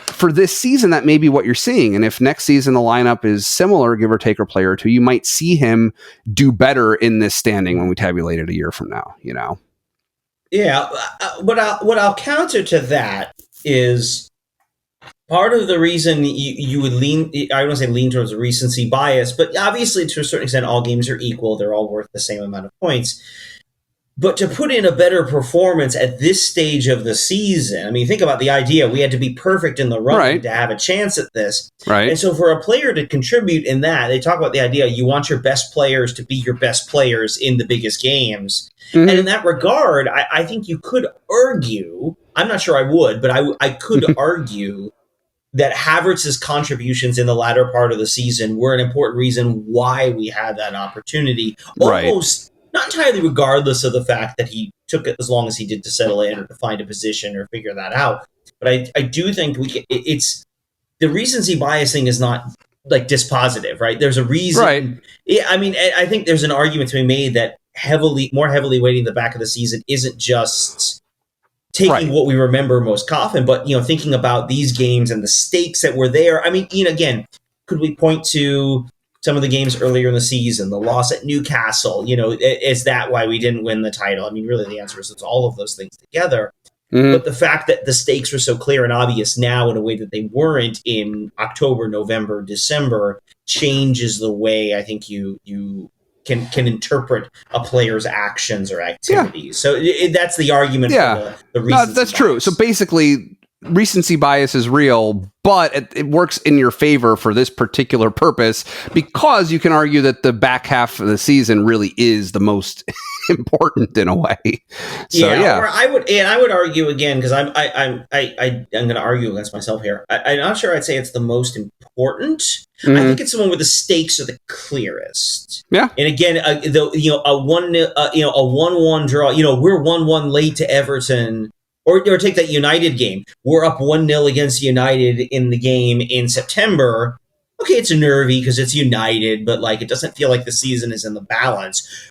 for this season, that may be what you're seeing. And if next season the lineup is similar, give or take a player or two, you might see him do better in this standing when we tabulate it a year from now, you know? Yeah. What I'll counter to that is part of the reason you would lean, I don't want to say lean towards a recency bias, but obviously to a certain extent, all games are equal. They're all worth the same amount of points. But to put in a better performance at this stage of the season, I mean, think about the idea. We had to be perfect in the run to have a chance at this. Right. And so for a player to contribute in that, they talk about the idea you want your best players to be your best players in the biggest games. Mm-hmm. And in that regard, I think you could argue, I'm not sure I would, but I could argue that Havertz's contributions in the latter part of the season were an important reason why we had that opportunity. Almost not entirely regardless of the fact that he took it as long as he did to settle in or to find a position or figure that out. But I do think it's the recency bias thing is not like dispositive, right? There's a reason. Right. I mean, I think there's an argument to be made that more heavily weighting the back of the season isn't just taking what we remember most often, but, you know, thinking about these games and the stakes that were there. I mean, you know, again, could we point to some of the games earlier in the season, the loss at Newcastle, you know, is that why we didn't win the title? I mean, really the answer is it's all of those things together. Mm-hmm. But the fact that the stakes were so clear and obvious now in a way that they weren't in October, November, December changes the way I think you can interpret a player's actions or activities. So that's the argument for the recency bias. That's true. So basically, recency bias is real, but it works in your favor for this particular purpose because you can argue that the back half of the season really is the most important in a way. So, Or I would argue again because I'm going to argue against myself here. I'm not sure I'd say it's the most important. Mm-hmm. I think it's the one where the stakes are the clearest. Yeah, and again, a 1-1 draw. You know, we're 1-1 late to Everton. Or take that United game. We're up 1-0 against United in the game in September. Okay, it's nervy because it's United, but like it doesn't feel like the season is in the balance.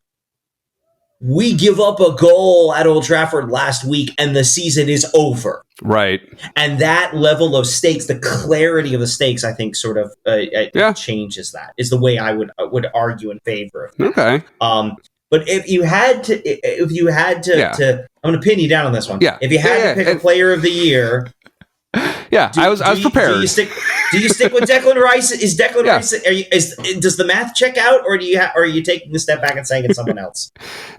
We give up a goal at Old Trafford last week, and the season is over. Right. And that level of stakes, the clarity of the stakes, I think sort of changes that, is the way I would argue in favor of that. Okay. But if you had to, I'm going to pin you down on this one. Yeah. If you had to pick a player of the year, I was prepared. Do you stick with Declan Rice? Is Declan Rice? Does the math check out, or are you taking a step back and saying it's someone else?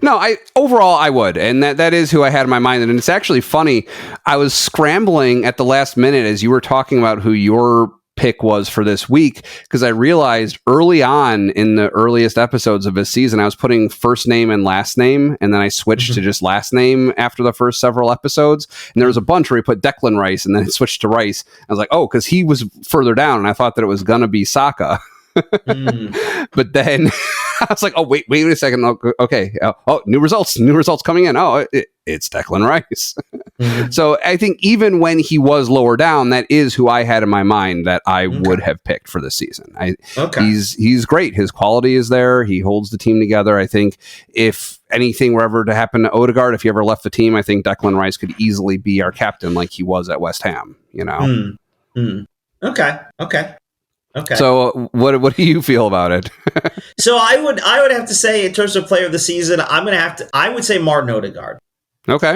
No, overall I would, and that is who I had in my mind. And it's actually funny. I was scrambling at the last minute as you were talking about who your pick was for this week, because I realized early on in the earliest episodes of this season I was putting first name and last name, and then I switched to just last name after the first several episodes, and there was a bunch where we put Declan Rice and then it switched to Rice. I was like, oh, because he was further down and I thought that it was gonna be Saka. But then I was like, oh, wait a second. Okay. New results coming in. Oh, it's Declan Rice. Mm-hmm. So I think even when he was lower down, that is who I had in my mind that I would have picked for this season. He's great. His quality is there. He holds the team together. I think if anything were ever to happen to Odegaard, if he ever left the team, I think Declan Rice could easily be our captain like he was at West Ham, you know? Okay. So what do you feel about it? So I would have to say, in terms of player of the season, I would say Martin Odegaard. Okay.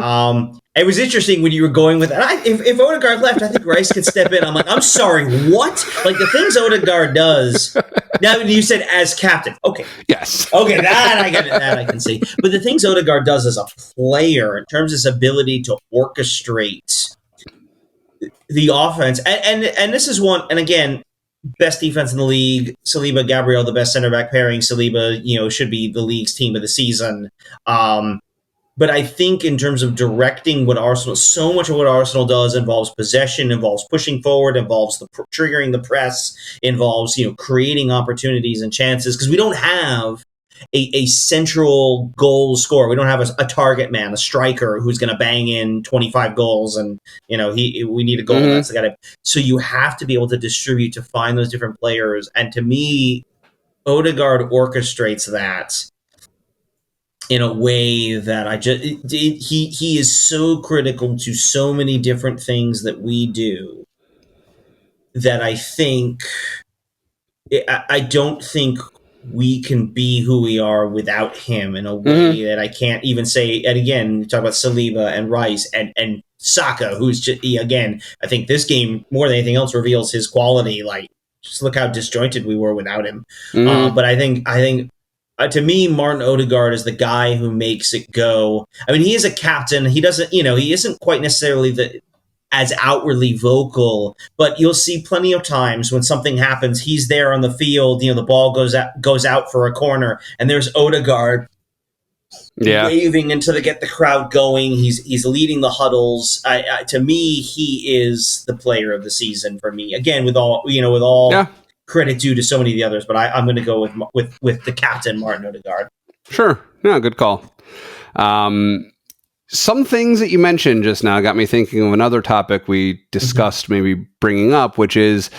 It was interesting when you were going with that. If Odegaard left, I think Rice could step in. I'm like, I'm sorry, what? Like the things Odegaard does. Now you said as captain. Okay. Yes. Okay, that I get it. That I can see. But the things Odegaard does as a player, in terms of his ability to orchestrate the offense, and this is one. And again, best defense in the league. Saliba, Gabriel, the best center back pairing. Saliba, should be the league's team of the season. But I think in terms of directing so much of what Arsenal does involves possession, involves pushing forward, involves triggering the press, involves, creating opportunities and chances, because we don't have a central goal scorer. We don't have a target man, a striker who's going to bang in 25 goals, and we need a goal. That's the guy. So you have to be able to distribute, to find those different players, and to me, Odegaard orchestrates that in a way that he is so critical to so many different things that we do that I don't think we can be who we are without him in a way that I can't even say. And again, you talk about Saliba and Rice and Saka, who's just, again, I think this game more than anything else reveals his quality. Like, just look how disjointed we were without him. But I think to me, Martin Odegaard is the guy who makes it go. I mean, he is a captain. He doesn't, he isn't quite necessarily as outwardly vocal, but you'll see plenty of times when something happens, he's there on the field. The ball goes out for a corner, and there's Odegaard waving to get the crowd going. He's leading the huddles. To me, he is the player of the season for me. Again, with all credit due to so many of the others, but I'm going to go with the captain, Martin Odegaard. Sure, no, good call. Some things that you mentioned just now got me thinking of another topic we discussed maybe bringing up, which is,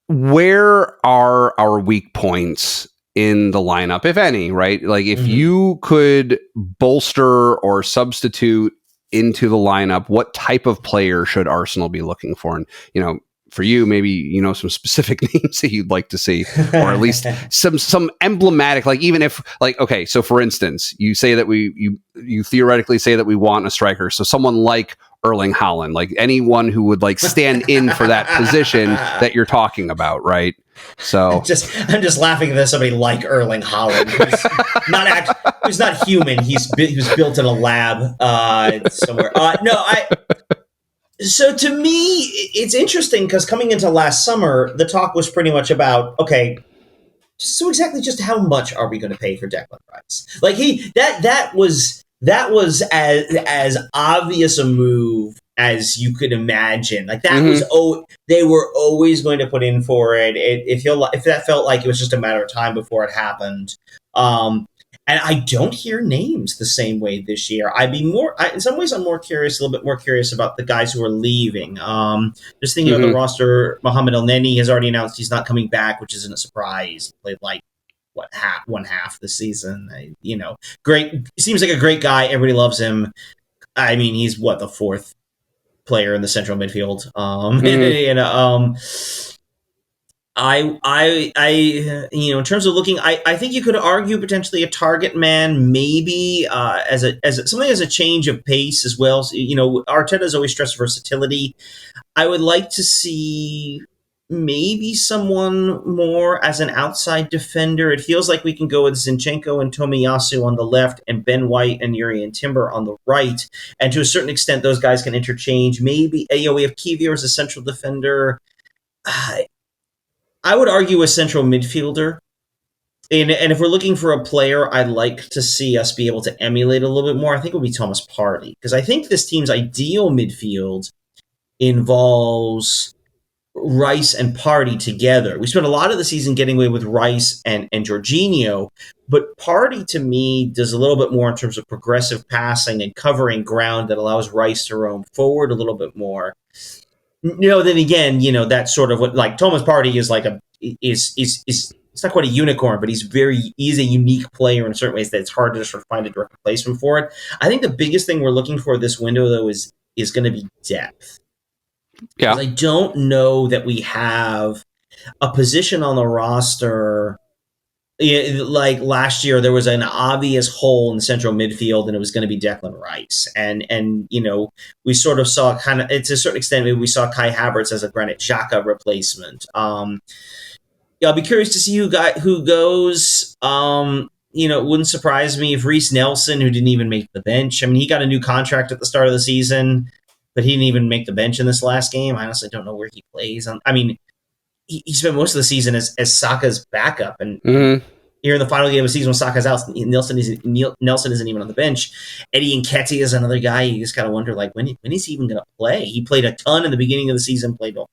where are our weak points in the lineup, if any, right? Like, if you could bolster or substitute into the lineup, what type of player should Arsenal be looking for? And, for you, maybe, some specific names that you'd like to see, or at least some emblematic, like, even if, like, okay, so for instance, you say that you theoretically say that we want a striker. So someone like Erling Haaland, like anyone who would like stand in for that position that you're talking about, right? So I'm just laughing at somebody like Erling Haaland, who's not human. He's built in a lab somewhere. So to me, it's interesting because coming into last summer, the talk was pretty much about, okay, so exactly just how much are we going to pay for Declan Rice? Like that was as obvious a move as you could imagine. Like that was they were always going to put in for it. If that felt like it was just a matter of time before it happened. And I don't hear names the same way this year. In some ways, I'm more curious, a little bit more curious about the guys who are leaving. Just thinking about the roster, Mohamed El Neni has already announced he's not coming back, which isn't a surprise. He played one half this season. Great. He seems like a great guy. Everybody loves him. I mean, he's the fourth player in the central midfield. In terms of looking, I think you could argue potentially a target man, maybe as a change of pace as well. So, Arteta's always stressed versatility. I would like to see maybe someone more as an outside defender. It feels like we can go with Zinchenko and Tomiyasu on the left, and Ben White and Urian Timber on the right. And to a certain extent, those guys can interchange. Maybe we have Kivior as a central defender. I would argue a central midfielder. And if we're looking for a player I'd like to see us be able to emulate a little bit more, I think it would be Thomas Partey. Because I think this team's ideal midfield involves Rice and Partey together. We spent a lot of the season getting away with Rice and Jorginho, but Partey to me does a little bit more in terms of progressive passing and covering ground that allows Rice to roam forward a little bit more. Then again, that sort of what, like, Thomas Partey is like it's not quite a unicorn, but he's a unique player in certain ways that it's hard to sort of find a direct replacement for it. I think the biggest thing we're looking for this window, though, is going to be depth. Yeah, I don't know that we have a position on the roster. Like last year, there was an obvious hole in the central midfield, and it was going to be Declan Rice. And we sort of saw to a certain extent, maybe we saw Kai Havertz as a Granit Xhaka replacement. I'll be curious to see who goes. It wouldn't surprise me if Reece Nelson, who didn't even make the bench. I mean, he got a new contract at the start of the season, but he didn't even make the bench in this last game. I honestly don't know where he plays. He spent most of the season as Saka's backup, and here in the final game of the season when Saka's out, Nelson isn't even on the bench. Eddie Nketiah is another guy. You just got to wonder, like, when is he even going to play? He played a ton in the beginning of the season. Played, I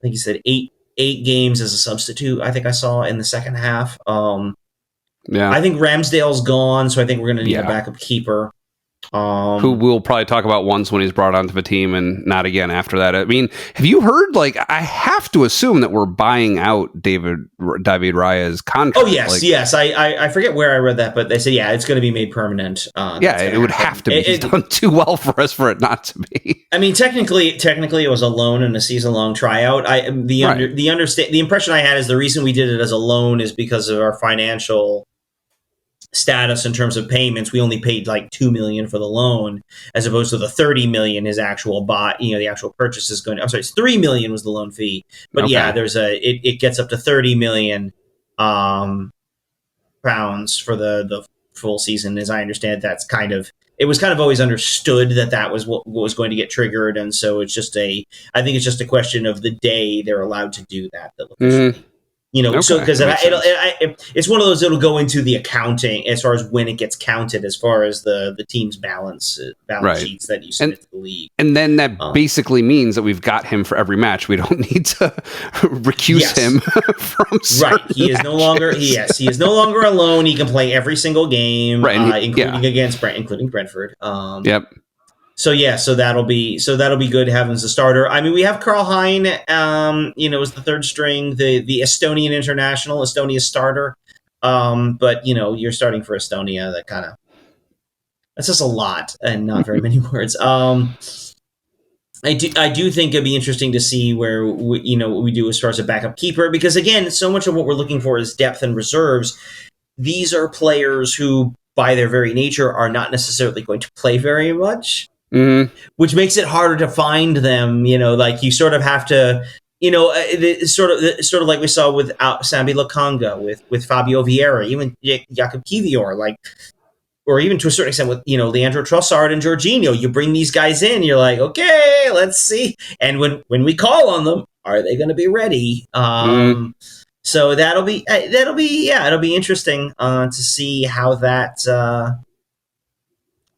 think he said eight games as a substitute. I think I saw in the second half. I think Ramsdale's gone, so I think we're going to need a backup keeper. Who we'll probably talk about once when he's brought onto the team and not again after that. I mean, have you heard, like, I have to assume that we're buying out David Raya's contract. Oh, yes, yes. I forget where I read that, but they said, yeah, it's going to be made permanent. Yeah, it would have to be. He's done too well for us for it not to be. I mean, technically it was a loan and a season-long tryout. The impression I had is the reason we did it as a loan is because of our financial status in terms of payments. We only paid like $2 million for the loan, as opposed to the $30 million his actual the actual purchase is going to. I'm sorry, it's $3 million was the loan fee, but okay. Yeah, it gets up to $30 million pounds for the full season. As I understand, it was kind of always understood that was what was going to get triggered, and so I think it's just a question of the day they're allowed to do that. Okay. So because it's one of those that'll go into the accounting as far as when it gets counted, as far as the team's balance sheets that you submit to the league. And then that basically means that we've got him for every match. We don't need to recuse him from certain matches. He is no longer alone. He can play every single game, including Brentford. Yep. So that'll be good having as a starter. I mean, we have Karl Hein, as the third string, the Estonian international, Estonia starter. But you're starting for Estonia. That's just a lot and not very many words. I do think it'd be interesting to see where what we do as far as a backup keeper, because again, so much of what we're looking for is depth and reserves. These are players who, by their very nature, are not necessarily going to play very much. Mm-hmm. Which makes it harder to find them. Like you sort of have to, it's sort of like we saw with Sambi Lokanga, with Fabio Vieira, even Jakub Kivior, or even to a certain extent with Leandro Trossard and Jorginho. You bring these guys in, you're like, okay, let's see. And when we call on them, are they going to be ready? So it'll be interesting to see how that.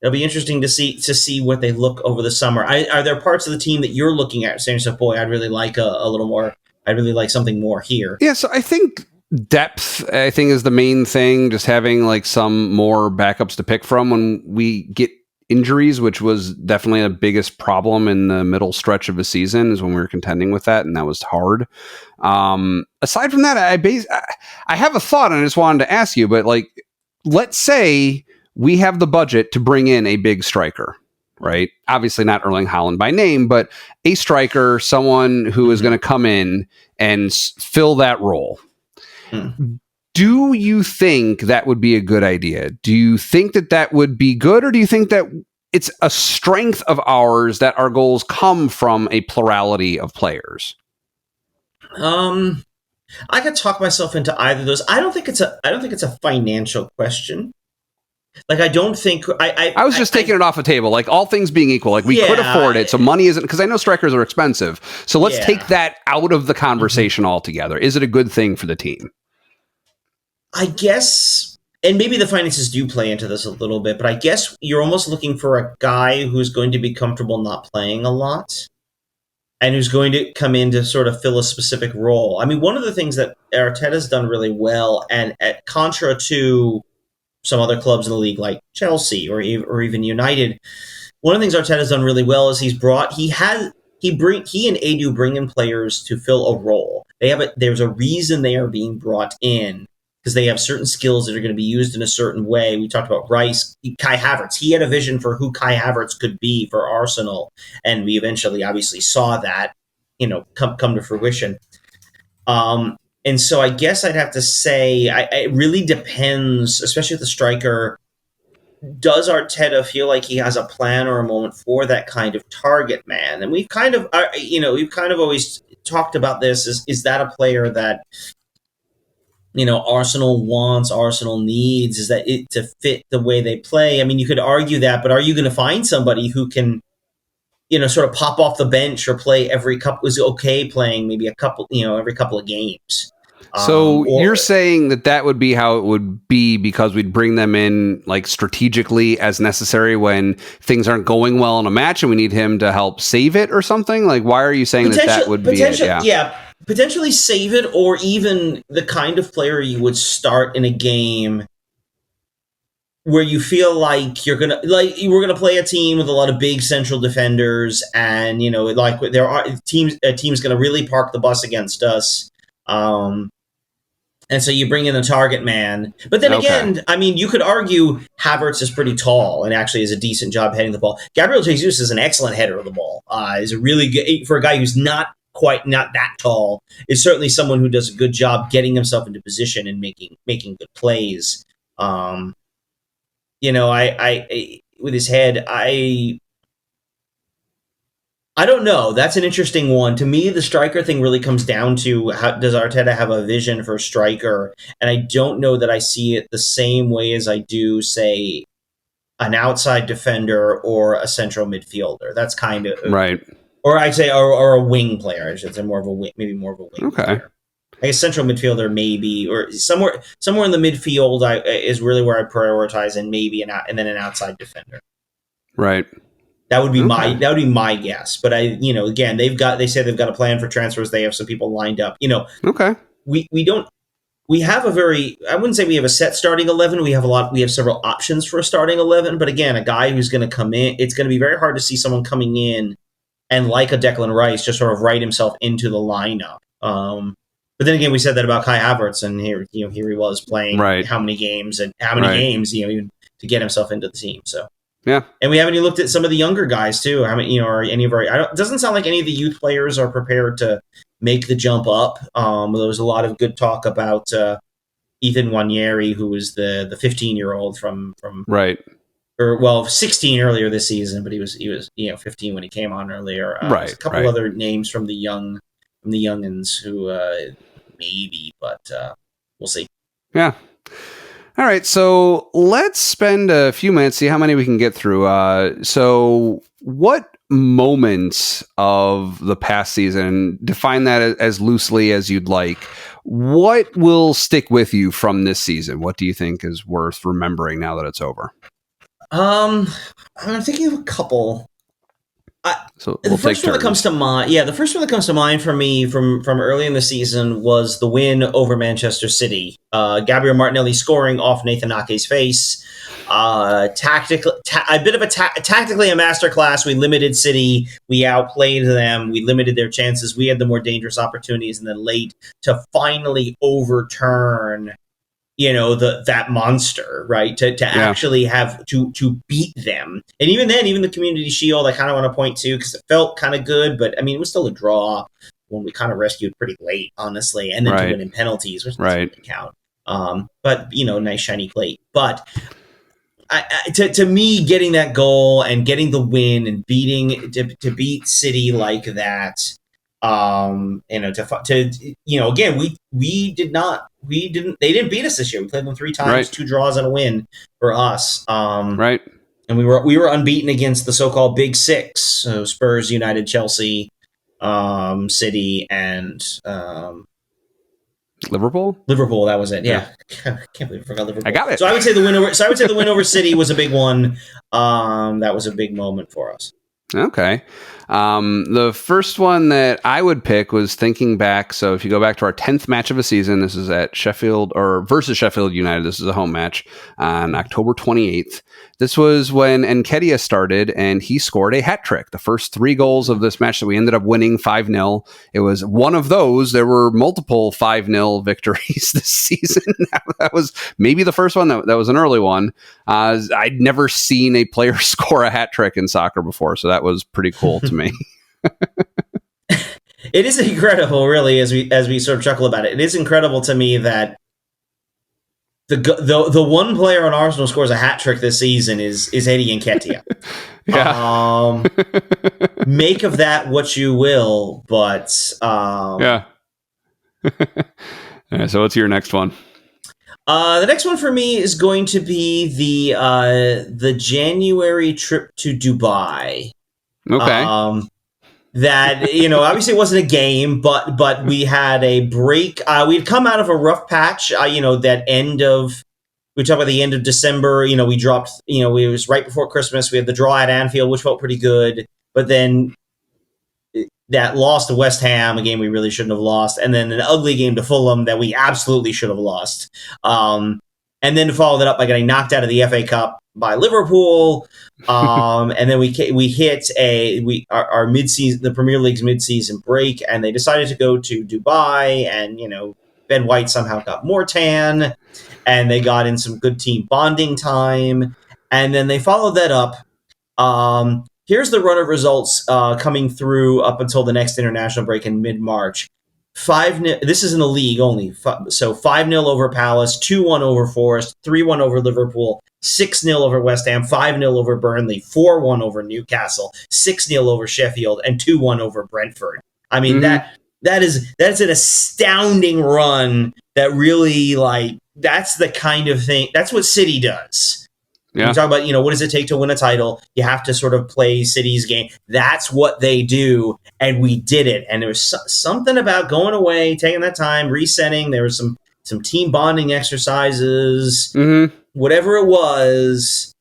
It'll be interesting to see what they look over the summer. Are there parts of the team that you're looking at saying yourself, boy, I'd really like a little more. I'd really like something more here. Yeah, so I think depth, is the main thing. Just having some more backups to pick from when we get injuries, which was definitely the biggest problem in the middle stretch of the season, is when we were contending with that, and that was hard. Aside from that, I have a thought, and I just wanted to ask you, but let's say we have the budget to bring in a big striker, right? Obviously not Erling Haaland by name, but a striker, someone who is going to come in and fill that role. Do you think that would be a good idea? Do you think that would be good, or do you think that it's a strength of ours that our goals come from a plurality of players? I could talk myself into either of those. I don't think it's a financial question. I don't think I was just taking it off the table. All things being equal, we could afford it. So money isn't, because I know strikers are expensive. So let's take that out of the conversation altogether. Is it a good thing for the team? I guess, and maybe the finances do play into this a little bit, but I guess you're almost looking for a guy who's going to be comfortable not playing a lot and who's going to come in to sort of fill a specific role. I mean, one of the things that Arteta's done really well, and at contra to some other clubs in the league like Chelsea or even United, one of the things Arteta's done really well is he and Edu bring in players to fill a role. There's a reason they are being brought in, because they have certain skills that are going to be used in a certain way. We talked about Rice, Kai Havertz. He had a vision for who Kai Havertz could be for Arsenal, and we eventually obviously saw that, come to fruition. And so I guess I'd have to say it really depends, especially with the striker. Does Arteta feel like he has a plan or a moment for that kind of target man? And we've kind of always talked about this. Is that a player that Arsenal wants, Arsenal needs? Is that it to fit the way they play? I mean, you could argue that, but are you going to find somebody who can, sort of pop off the bench or play every couple, is okay playing maybe a couple, every couple of games? So you're saying that would be how it would be, because we'd bring them in strategically as necessary when things aren't going well in a match and we need him to help save it or something? Why are you saying that would be it? Yeah, potentially save it, or even the kind of player you would start in a game where you feel like we're gonna play a team with a lot of big central defenders, and like there are teams gonna really park the bus against us. And so you bring in a target man. But then again, I mean, you could argue Havertz is pretty tall and actually does a decent job heading the ball. Gabriel Jesus is an excellent header of the ball. Is a really good, for a guy who's not that tall, is certainly someone who does a good job getting himself into position and making good plays. I with his head, I don't know. That's an interesting one. To me, the striker thing really comes down to does Arteta have a vision for striker? And I don't know that I see it the same way as I do, say, an outside defender or a central midfielder. That's kind of right. Or I'd say, or a wing player. I should say maybe more of a wing player. I guess central midfielder maybe, or somewhere in the midfield is really where I prioritize, and maybe and then an outside defender. Right. That would be my guess. But again, they say they've got a plan for transfers. They have some people lined up. Okay. We have I wouldn't say we have a set starting 11. We have several options for a starting 11. But again, a guy who's going to come in, it's going to be very hard to see someone coming in and, like a Declan Rice, just sort of write himself into the lineup. But then again, we said that about Kai Havertz, and here he was playing how many games, even to get himself into the team. So. Yeah, and we haven't even looked at some of the younger guys too. How many, or any of our? It doesn't sound like any of the youth players are prepared to make the jump up. There was a lot of good talk about Ethan Nwaneri, who was the 15-year-old from right, or 16 earlier this season, but he was 15 when he came on earlier. Right, a couple other names from the youngins who maybe, but we'll see. Yeah. All right, so let's spend a few minutes, see how many we can get through. So what moments of the past season, define that as loosely as you'd like, what will stick with you from this season? What do you think is worth remembering now that it's over? I'm thinking of a couple. The first one that comes to mind for me from early in the season was the win over Manchester City. Gabriel Martinelli scoring off Nathan Ake's face. Tactically a masterclass. We limited City. We outplayed them. We limited their chances. We had the more dangerous opportunities, and then late to finally overturn that monster, right? To actually have to beat them. And even then, even the Community Shield, I kind of want to point to, because it felt kind of good, but I mean, it was still a draw when we kind of rescued pretty late, honestly, and then to win in penalties, which doesn't really count. But nice shiny plate. But to me, getting that goal and getting the win and to beat City like that. Again, they didn't beat us this year. We played them 3 times, 2 draws and a win for us. And we were unbeaten against the so-called Big Six, so Spurs, United, Chelsea, City, and Liverpool. That was it. Yeah. I can't believe I forgot Liverpool. I got it. So I would say the win over City was a big one. That was a big moment for us. Okay. The first one that I would pick was thinking back. So if you go back to our 10th match of a season, this is at Sheffield versus Sheffield United. This is a home match on October 28th. This was when Nketiah started, and he scored a hat trick. The first 3 goals of this match that we ended up winning 5-0. It was one of those. There were multiple 5-0 victories this season. That was maybe the first one. That was an early one. I'd never seen a player score a hat trick in soccer before, so that was pretty cool to me. It is incredible, really, as we sort of chuckle about it. It is incredible to me that the one player on Arsenal scores a hat trick this season is Eddie Nketiah. Yeah. Make of that what you will, but yeah. All right, so what's your next one? The next one for me is going to be the January trip to Dubai. Okay. That obviously it wasn't a game, but we had a break. We'd come out of a rough patch. That we talk about the end of December. We dropped. It was right before Christmas. We had the draw at Anfield, which felt pretty good, but then that loss to West Ham, a game we really shouldn't have lost, and then an ugly game to Fulham that we absolutely should have lost. and then followed it up by getting knocked out of the FA Cup by Liverpool. And then we hit our mid-season, the Premier League's mid-season break, and they decided to go to Dubai, and Ben White somehow got more tan, and they got in some good team bonding time, and then they followed that up. Here's the run of results coming through up until the next international break in mid-March. 5-0. This is in the league only. So 5-0 over Palace, 2-1 over Forest, 3-1 over Liverpool, 6-0 over West Ham, 5-0 over Burnley, 4-1 over Newcastle, 6-0 over Sheffield, and 2-1 over Brentford. I mean, that's an astounding run that really, that's the kind of thing. That's what City does. Yeah. We talk about, what does it take to win a title? You have to sort of play City's game. That's what they do, and we did it. And there was something about going away, taking that time, resetting. There was some team bonding exercises. Whatever it was,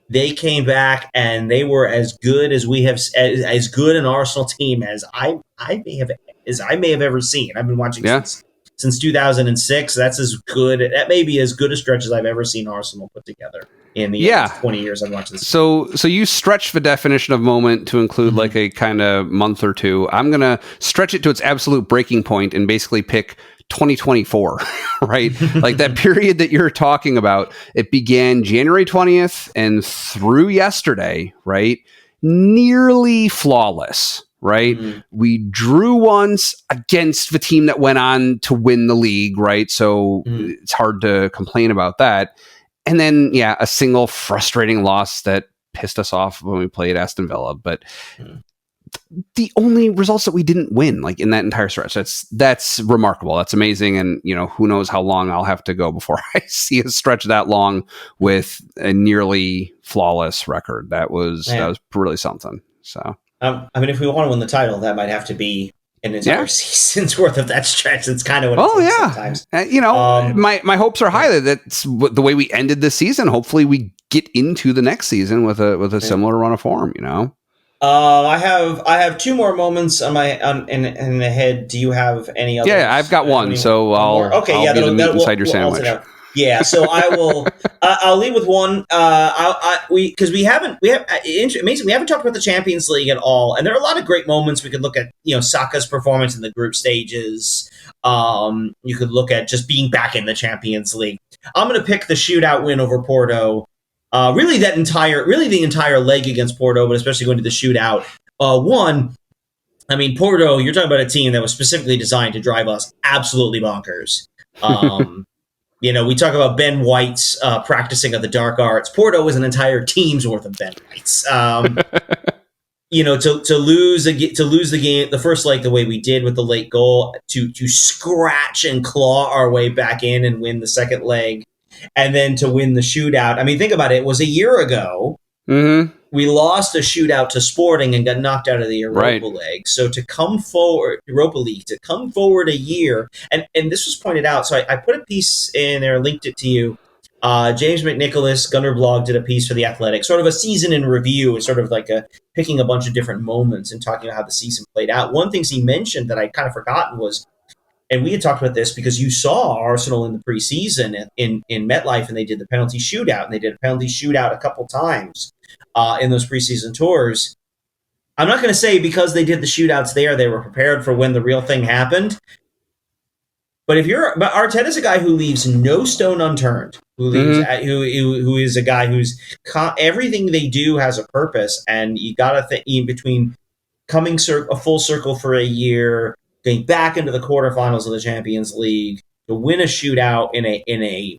they came back, and they were as good as we have, as good an Arsenal team as I may have ever seen. I've been watching since 2006. That's as good. That may be as good a stretch as I've ever seen Arsenal put together in the 20 years I've watched this. So you stretch the definition of moment to include like a kind of month or two. I'm going to stretch it to its absolute breaking point and basically pick 2024, right? Like that period that you're talking about, it began January 20th and through yesterday, right? Nearly flawless. Right. We drew once against the team that went on to win the league. Right. So it's hard to complain about that. And then, a single frustrating loss that pissed us off when we played Aston Villa. But the only results that we didn't win, like in that entire stretch, that's remarkable. That's amazing. And, who knows how long I'll have to go before I see a stretch that long with a nearly flawless record. That was really something. So. If we want to win the title, that might have to be an entire season's worth of that stretch. That's kind of what it takes sometimes. My hopes are high that that's the way we ended this season. Hopefully we get into the next season with a similar run of form, I have two more moments in the head. Do you have any other? Yeah, I've got one. So I'll be the meat inside your sandwich. Yeah, so I will. I'll lead with one. We haven't talked about the Champions League at all, and there are a lot of great moments. We could look at Saka's performance in the group stages. You could look at just being back in the Champions League. I'm going to pick the shootout win over Porto. Really the entire leg against Porto, but especially going to the shootout. Porto. You're talking about a team that was specifically designed to drive us absolutely bonkers. We talk about Ben White's practicing of the dark arts. Porto was an entire team's worth of Ben Whites. To lose the game, the first leg, the way we did with the late goal, to scratch and claw our way back in and win the second leg, and then to win the shootout. Think about it. It was a year ago. We lost a shootout to Sporting and got knocked out of the Europa League. So to come forward, a year, and this was pointed out. So I put a piece in there, linked it to you. James McNicholas, Gunner Blog, did a piece for The Athletic, sort of a season in review, sort of like picking a bunch of different moments and talking about how the season played out. One thing he mentioned that I kind of forgotten was, and we had talked about this because you saw Arsenal in the preseason in MetLife, and they did the penalty shootout, and they did a penalty shootout a couple times in those preseason tours. I'm not going to say because they did the shootouts there, they were prepared for when the real thing happened. But Arteta's a guy who leaves no stone unturned. Who is a guy who's everything they do has a purpose, and you got to think between coming a full circle for a year, getting back into the quarterfinals of the Champions League, to win a shootout in a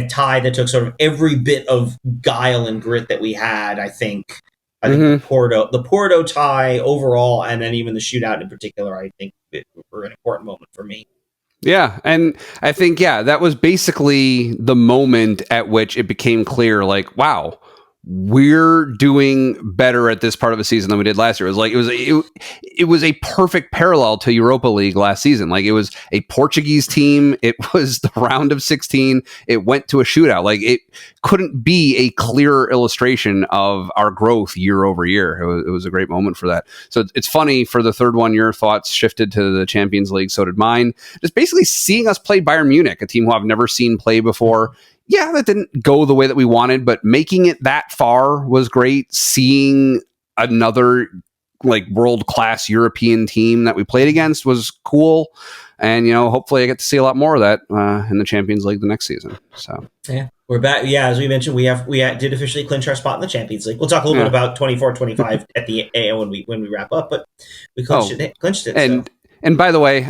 tie that took sort of every bit of guile and grit that we had. I think the Porto tie overall, and then even the shootout in particular, I think were an important moment for me. Yeah, and I think that was basically the moment at which it became clear, like, wow, we're doing better at this part of the season than we did last year. It was like it was a perfect parallel to Europa League last season. Like, it was a Portuguese team. It was the round of 16. It went to a shootout. Like, it couldn't be a clearer illustration of our growth year over year. It was a great moment for that. So it's funny, for the third one, your thoughts shifted to the Champions League. So did mine. Just basically seeing us play Bayern Munich, a team who I've never seen play before. Yeah, that didn't go the way that we wanted, but making it that far was great. Seeing another like world-class European team that we played against was cool. And, hopefully I get to see a lot more of that in the Champions League the next season. So yeah, we're back. Yeah, as we mentioned, we did officially clinch our spot in the Champions League. We'll talk a little bit about 24-25 at the when we wrap up, but we clinched it. And by the way,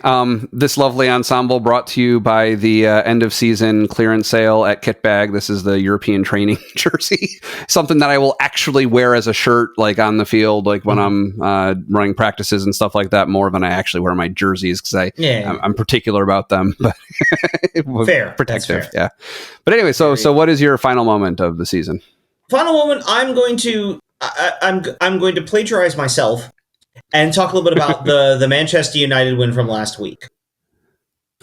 this lovely ensemble brought to you by the end of season clearance sale at Kitbag. This is the European training jersey, something that I will actually wear as a shirt, like on the field, like when I'm running practices and stuff like that, more than I actually wear my jerseys, because I'm particular about them. But fair, protective, fair. Yeah. But anyway, so what is your final moment of the season? Final moment. I'm going to plagiarize myself and talk a little bit about the Manchester United win from last week.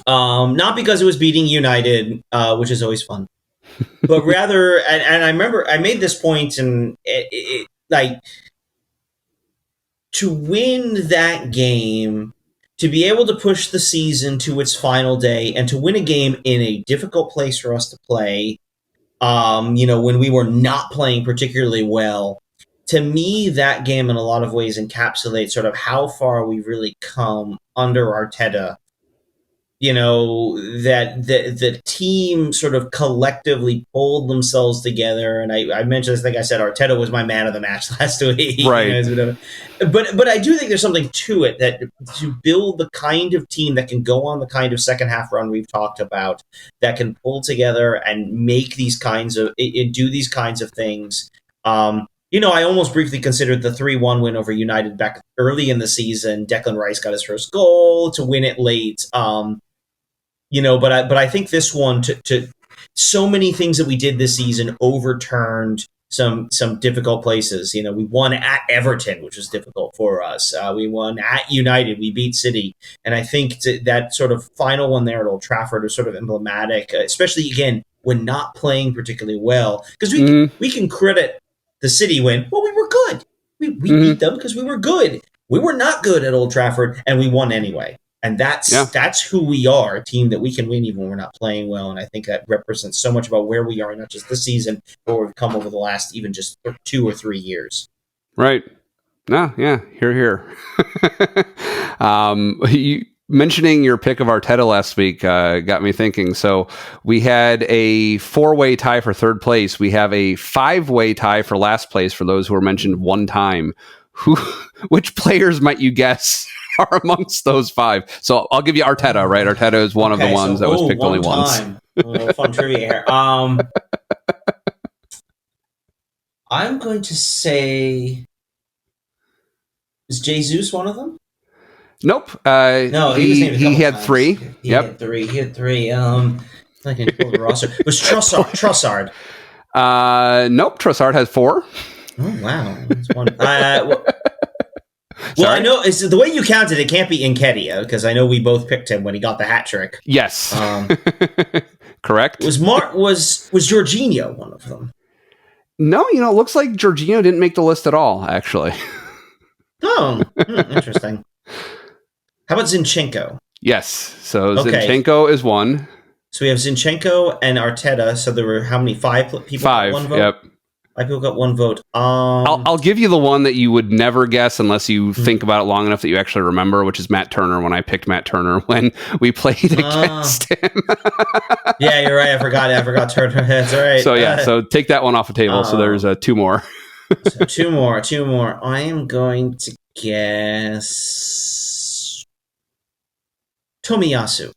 Not because it was beating United, which is always fun, but rather, and I remember I made this point, and like, to win that game, to be able to push the season to its final day, and to win a game in a difficult place for us to play, when we were not playing particularly well. To me, that game in a lot of ways encapsulates sort of how far we've really come under Arteta. That the team sort of collectively pulled themselves together. And I mentioned this, I think I said Arteta was my man of the match last week. Right. But I do think there's something to it, that to build the kind of team that can go on the kind of second half run we've talked about, that can pull together and make do these kinds of things. I almost briefly considered the 3-1 win over United back early in the season. Declan Rice got his first goal to win it late. But I think this one, to so many things that we did this season overturned some difficult places. We won at Everton, which was difficult for us. We won at United. We beat City. And I think that sort of final one there at Old Trafford is sort of emblematic, especially, again, when not playing particularly well. Because we can credit the City win. Well, we were good. We beat them because we were good. We were not good at Old Trafford, and we won anyway. And that's who we are, a team that we can win even when we're not playing well. And I think that represents so much about where we are, not just this season, but where we've come over the last even just 2 or 3 years. Right. No, yeah, here. You mentioning your pick of Arteta last week got me thinking. So we had a 4-way tie for third place. We have a 5-way tie for last place for those who were mentioned one time. Which players might you guess are amongst those 5? So I'll give you Arteta, right? Arteta is one of the ones that was picked only once. A little fun trivia here. I'm going to say, is Jesus one of them? Nope. No, he had 3. He had 3. I can pull the roster. It was Trossard. Nope. Trossard has 4. Oh wow, that's one. Well, I know it's the way you counted. It can't be Nketiah, because I know we both picked him when he got the hat trick. Yes, correct. Was Jorginho one of them? No, it looks like Jorginho didn't make the list at all. Actually. Oh, interesting. How about Zinchenko? Yes, so Zinchenko is 1. So we have Zinchenko and Arteta. So there were how many? 5 people. 5. Got 1 vote? Yep. 5 people got 1 vote. I'll give you the one that you would never guess unless you think about it long enough that you actually remember, which is Matt Turner. When I picked Matt Turner when we played against him. Yeah, you're right. I forgot Turner. That's all right. So so take that one off the table. So there's 2 more. So 2 more. I am going to guess Tomiyasu.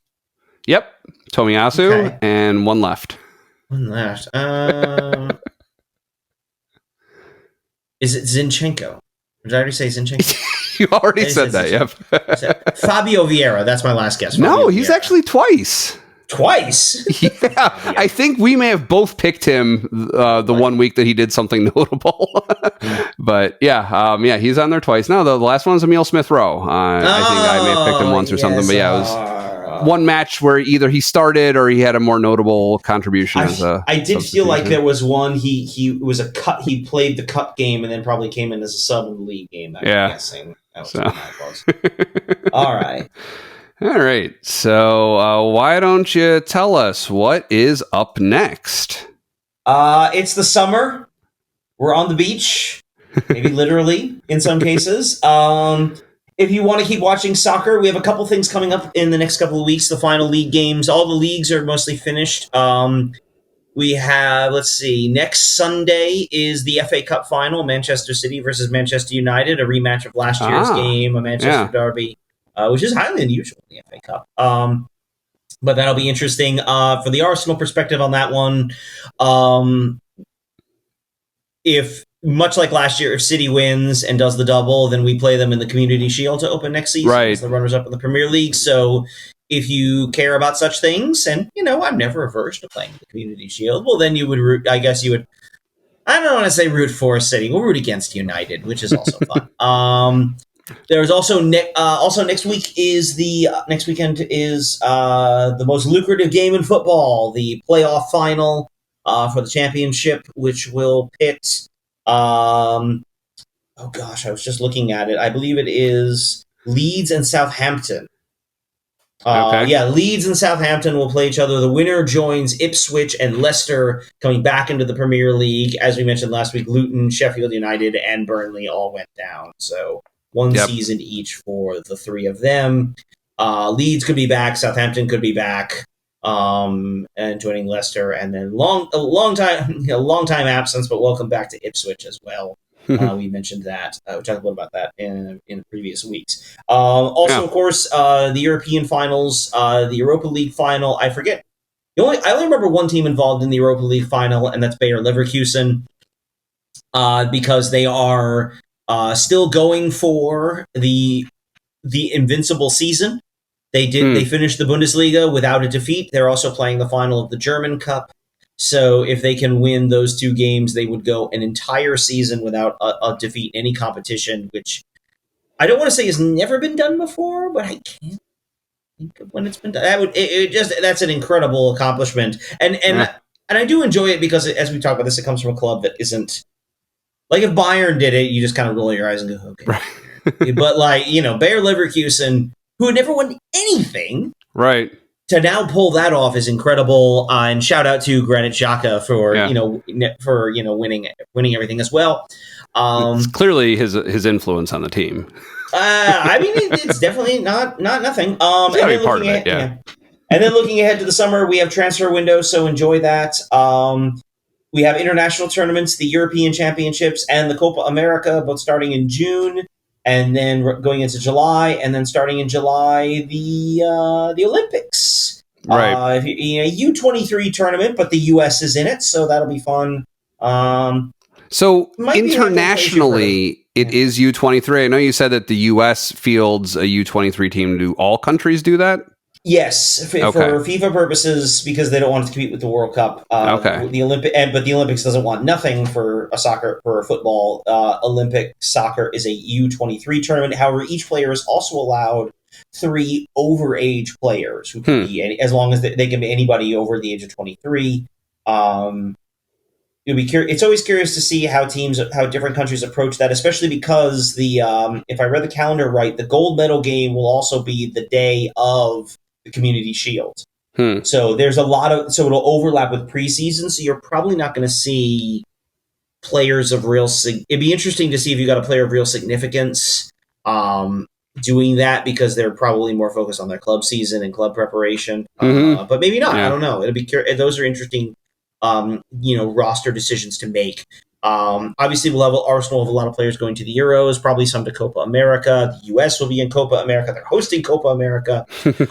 Yep, Tomiyasu, Okay. And 1 left. 1 left. Is it Zinchenko? Did I already say Zinchenko? You already said that, yep. Fabio Vieira. That's my last guess. No, he's actually twice. Twice. Yeah, I think we may have both picked him the 1 week that he did something notable. But yeah, he's on there twice. No, the last one was Emile Smith Rowe. I think I may have picked him once or something. But yeah, it was one match where either he started or he had a more notable contribution. I did feel like there was one. He was a cut. He played the cup game and then probably came in as a sub in the league game. I'm guessing. That was my fault. All right. All right. So why don't you tell us what is up next? It's the summer. We're on the beach, maybe literally in some cases. If you want to keep watching soccer, we have a couple things coming up in the next couple of weeks. The final league games. All the leagues are mostly finished. We have, let's see, next Sunday is the FA Cup final, Manchester City versus Manchester United, a rematch of last year's game, a Manchester derby. Which is highly unusual in the FA Cup. But that'll be interesting. For the Arsenal perspective on that one, if, much like last year, if City wins and does the double, then we play them in the Community Shield to open next season as the runners-up in the Premier League. So if you care about such things, and, I'm never averse to playing the Community Shield, well, then you would root, I don't want to say root for City. We'll root against United, which is also fun. There's also next weekend is the most lucrative game in football, the playoff final for the championship, which will pit. I was just looking at it. I believe it is Leeds and Southampton. Leeds and Southampton will play each other. The winner joins Ipswich and Leicester coming back into the Premier League. As we mentioned last week, Luton, Sheffield United, and Burnley all went down. So one season each for the three of them. Leeds could be back. Southampton could be back, and joining Leicester. And then a long time absence, but welcome back to Ipswich as well. We mentioned that. We talked a little about that in previous weeks. Of course, the European finals, the Europa League final. I forget. I only remember one team involved in the Europa League final, and that's Bayer Leverkusen, because they are still going for the invincible season. They finished the Bundesliga without a defeat. They're also playing the final of the German Cup. So if they can win those two games, they would go an entire season without a defeat in any competition, which I don't want to say has never been done before, but I can't think of when it's been done. That's an incredible accomplishment. And I do enjoy it because, as we talk about this, it comes from a club that isn't, like, if Bayern did it, you just kind of roll your eyes and go, okay. Right. But Bayer Leverkusen, who had never won anything, right, to now pull that off is incredible. And shout out to Granit Xhaka for winning everything as well. It's clearly his influence on the team. It's definitely not nothing. It's gotta be part of it, yeah. And then looking ahead to the summer, we have transfer windows, so enjoy that. We have international tournaments, the European Championships and the Copa America, both starting in June, and then going into July, and then starting in July, the Olympics. Right. U23 tournament, but the U.S. is in it, so that'll be fun. So internationally, it is U23. I know you said that the U.S. fields a U23 team. Do all countries do that? Yes, for FIFA purposes, because they don't want to compete with the World Cup. But the Olympics doesn't want nothing for football. Olympic soccer is a U23 tournament. However, each player is also allowed 3 overage players who can be, as long as they can be anybody over the age of 23. It's always curious to see how different countries approach that, especially because if I read the calendar right, the gold medal game will also be the day of the Community Shield. So there's so it'll overlap with preseason. So you're probably not going to see players of real. It'd be interesting to see if you got a player of real significance doing that, because they're probably more focused on their club season and club preparation. But maybe not. Yeah. I don't know. It'll be those are interesting. Roster decisions to make. Obviously, Arsenal will have a lot of players going to the Euros, probably some to Copa America. The US will be in Copa America. They're hosting Copa America.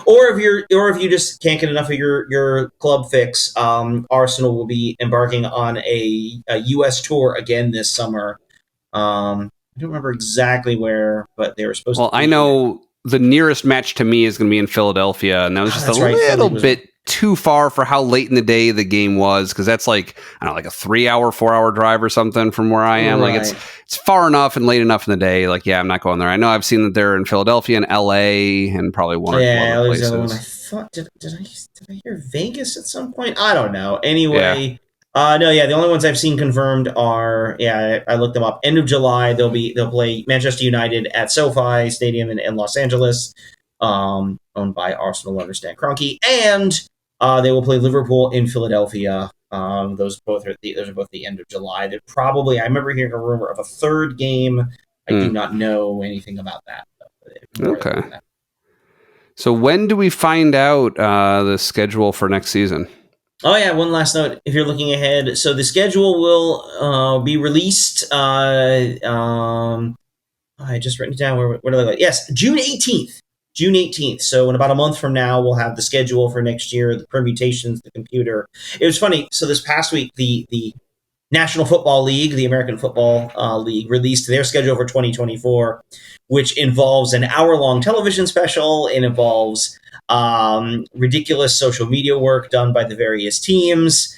or if you just can't get enough of your club fix, Arsenal will be embarking on a US tour again this summer. I don't remember exactly where, but they were supposed to. Well, I know the nearest match to me is going to be in Philadelphia, and that was just little bit too far for how late in the day the game was, because that's like, I don't know, like a 3-hour, 4-hour drive or something from where I am. Right. Like it's far enough and late enough in the day. Like, yeah, I'm not going there. I know I've seen that they're in Philadelphia and LA and probably one or two other places. One. I thought did I hear Vegas at some point? I don't know. Anyway, the only ones I've seen confirmed are I looked them up. End of July they'll play Manchester United at SoFi Stadium in Los Angeles, owned by Arsenal owner Stan Kroenke, and they will play Liverpool in Philadelphia. Those are both the end of July. They're probably, I remember hearing a rumor of a third game. I do not know anything about that. Okay. So when do we find out the schedule for next season? Oh yeah, one last note. If you're looking ahead, so the schedule will be released. I just written it down. Where do they go? Yes, June 18th. June 18th. So in about a month from now, we'll have the schedule for next year, the permutations, the computer. It was funny. So this past week, the National Football League, the American Football League, released their schedule for 2024, which involves an hour-long television special. It involves ridiculous social media work done by the various teams,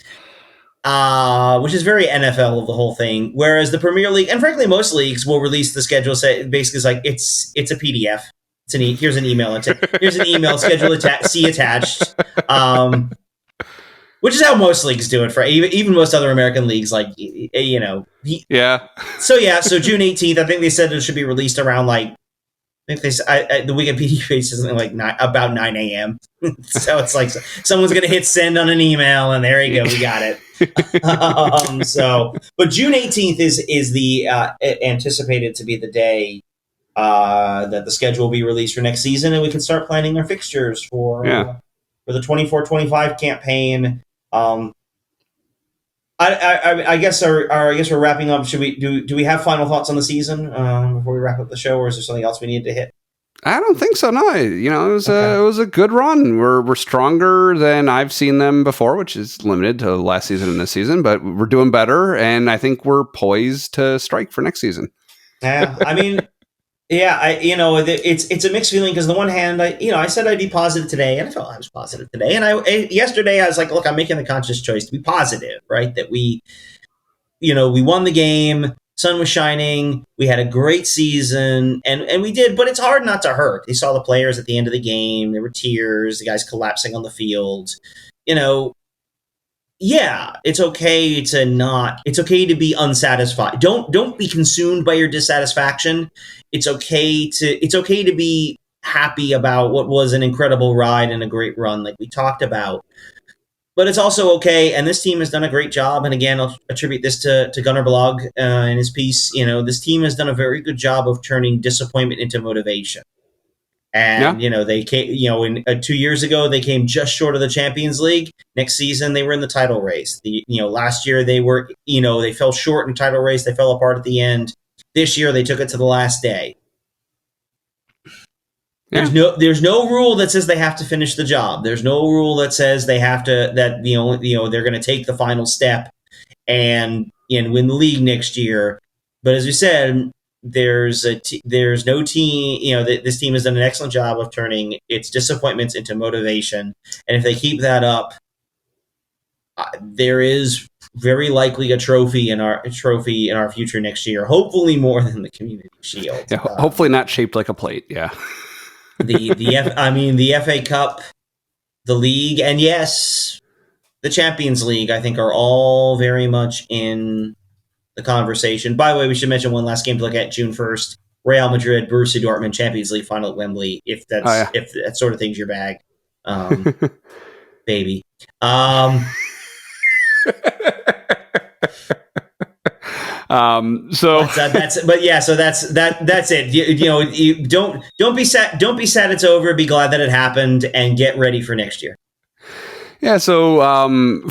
which is very NFL of the whole thing. Whereas the Premier League, and frankly most leagues, will release the schedule. Say basically, it's like it's a PDF. Here's an email. Here's an email schedule. See attached. Which is how most leagues do it for even most other American leagues, like, you know. So June 18th, I think they said it should be released around like, I think the Wikipedia page is something like about 9 a.m. So it's like someone's going to hit send on an email, and there you go, we got it. But June 18th is the anticipated to be the day that the schedule will be released for next season, and we can start planning our fixtures for the 24-25 campaign. I guess we're wrapping up. Should we do we have final thoughts on the season before we wrap up the show, or is there something else we need to hit? I don't think so. No, it was a good run. We're stronger than I've seen them before, which is limited to last season and this season, but we're doing better, and I think we're poised to strike for next season. Yeah, I mean. Yeah, it's a mixed feeling because on the one hand, I said I'd be positive today, and I felt I was positive today. And yesterday I was like, look, I'm making the conscious choice to be positive, right? That we won the game, sun was shining, we had a great season, and we did. But it's hard not to hurt. You saw the players at the end of the game; there were tears, the guys collapsing on the field. Yeah, it's okay to be unsatisfied. Don't be consumed by your dissatisfaction. It's okay to be happy about what was an incredible ride and a great run like we talked about. But it's also okay, and this team has done a great job, and again, I'll attribute this to Gunnar Blog in his piece. This team has done a very good job of turning disappointment into motivation. And, they came, 2 years ago, they came just short of the Champions League. Next season, they were in the title race. Last year they were, they fell short in the title race. They fell apart at the end. This year, they took it to the last day. Yeah. There's no rule that says they have to finish the job. There's no rule that says they have to, that, they're going to take the final step and win the league next year. But as we said, there's no team, this team has done an excellent job of turning its disappointments into motivation. And if they keep that up, there is very likely a trophy in our future next year. Hopefully more than the Community Shield. Yeah, hopefully not shaped like a plate. Yeah. the FA Cup, the league, and yes, the Champions League, I think, are all very much in the conversation. By the way, we should mention one last game to look at, June 1st. Real Madrid, Borussia Dortmund, Champions League final at Wembley, if that sort of thing's your bag. Baby. So that's it. You don't be sad it's over. Be glad that it happened and get ready for next year. Yeah, so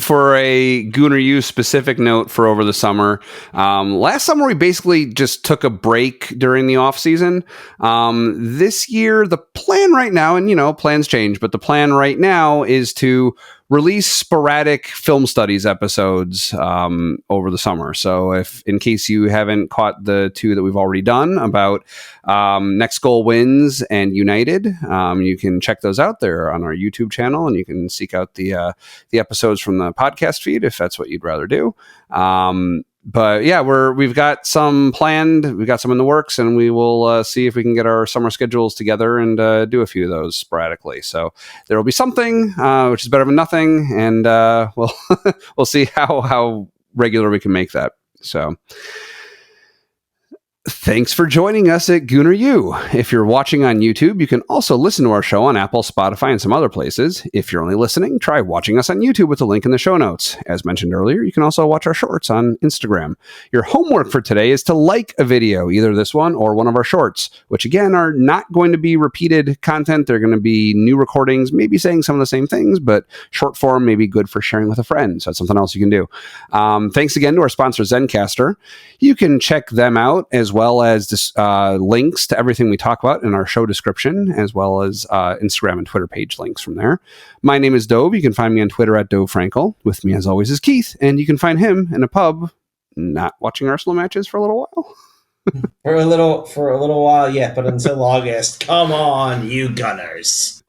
for a Gooner U specific note for over the summer, last summer we basically just took a break during the off season. This year, the plan right now, and plans change, but the plan right now is to release sporadic film studies episodes over the summer. So if, in case you haven't caught the two that we've already done about Next Goal Wins and United, you can check those out there on our YouTube channel, and you can seek out the episodes from the podcast feed if that's what you'd rather do. But yeah, we've got some planned, we've got some in the works, and we will see if we can get our summer schedules together and do a few of those sporadically. So there will be something, which is better than nothing, and we'll see how regular we can make that. So thanks for joining us at Gooner U. If you're watching on YouTube, you can also listen to our show on Apple, Spotify, and some other places. If you're only listening, try watching us on YouTube with the link in the show notes. As mentioned earlier, you can also watch our shorts on Instagram. Your homework for today is to like a video, either this one or one of our shorts, which again are not going to be repeated content. They're going to be new recordings, maybe saying some of the same things, but short form may be good for sharing with a friend. So that's something else you can do. Thanks again to our sponsor, Zencastr. You can check them out as well as links to everything we talk about in our show description, as well as Instagram and Twitter page links from there. My name is Dove. You can find me on Twitter at Dove Frankel. With me, as always, is Keith, and you can find him in a pub, not watching Arsenal matches for a little while. For a little while, yeah, but until August. Come on, you Gunners.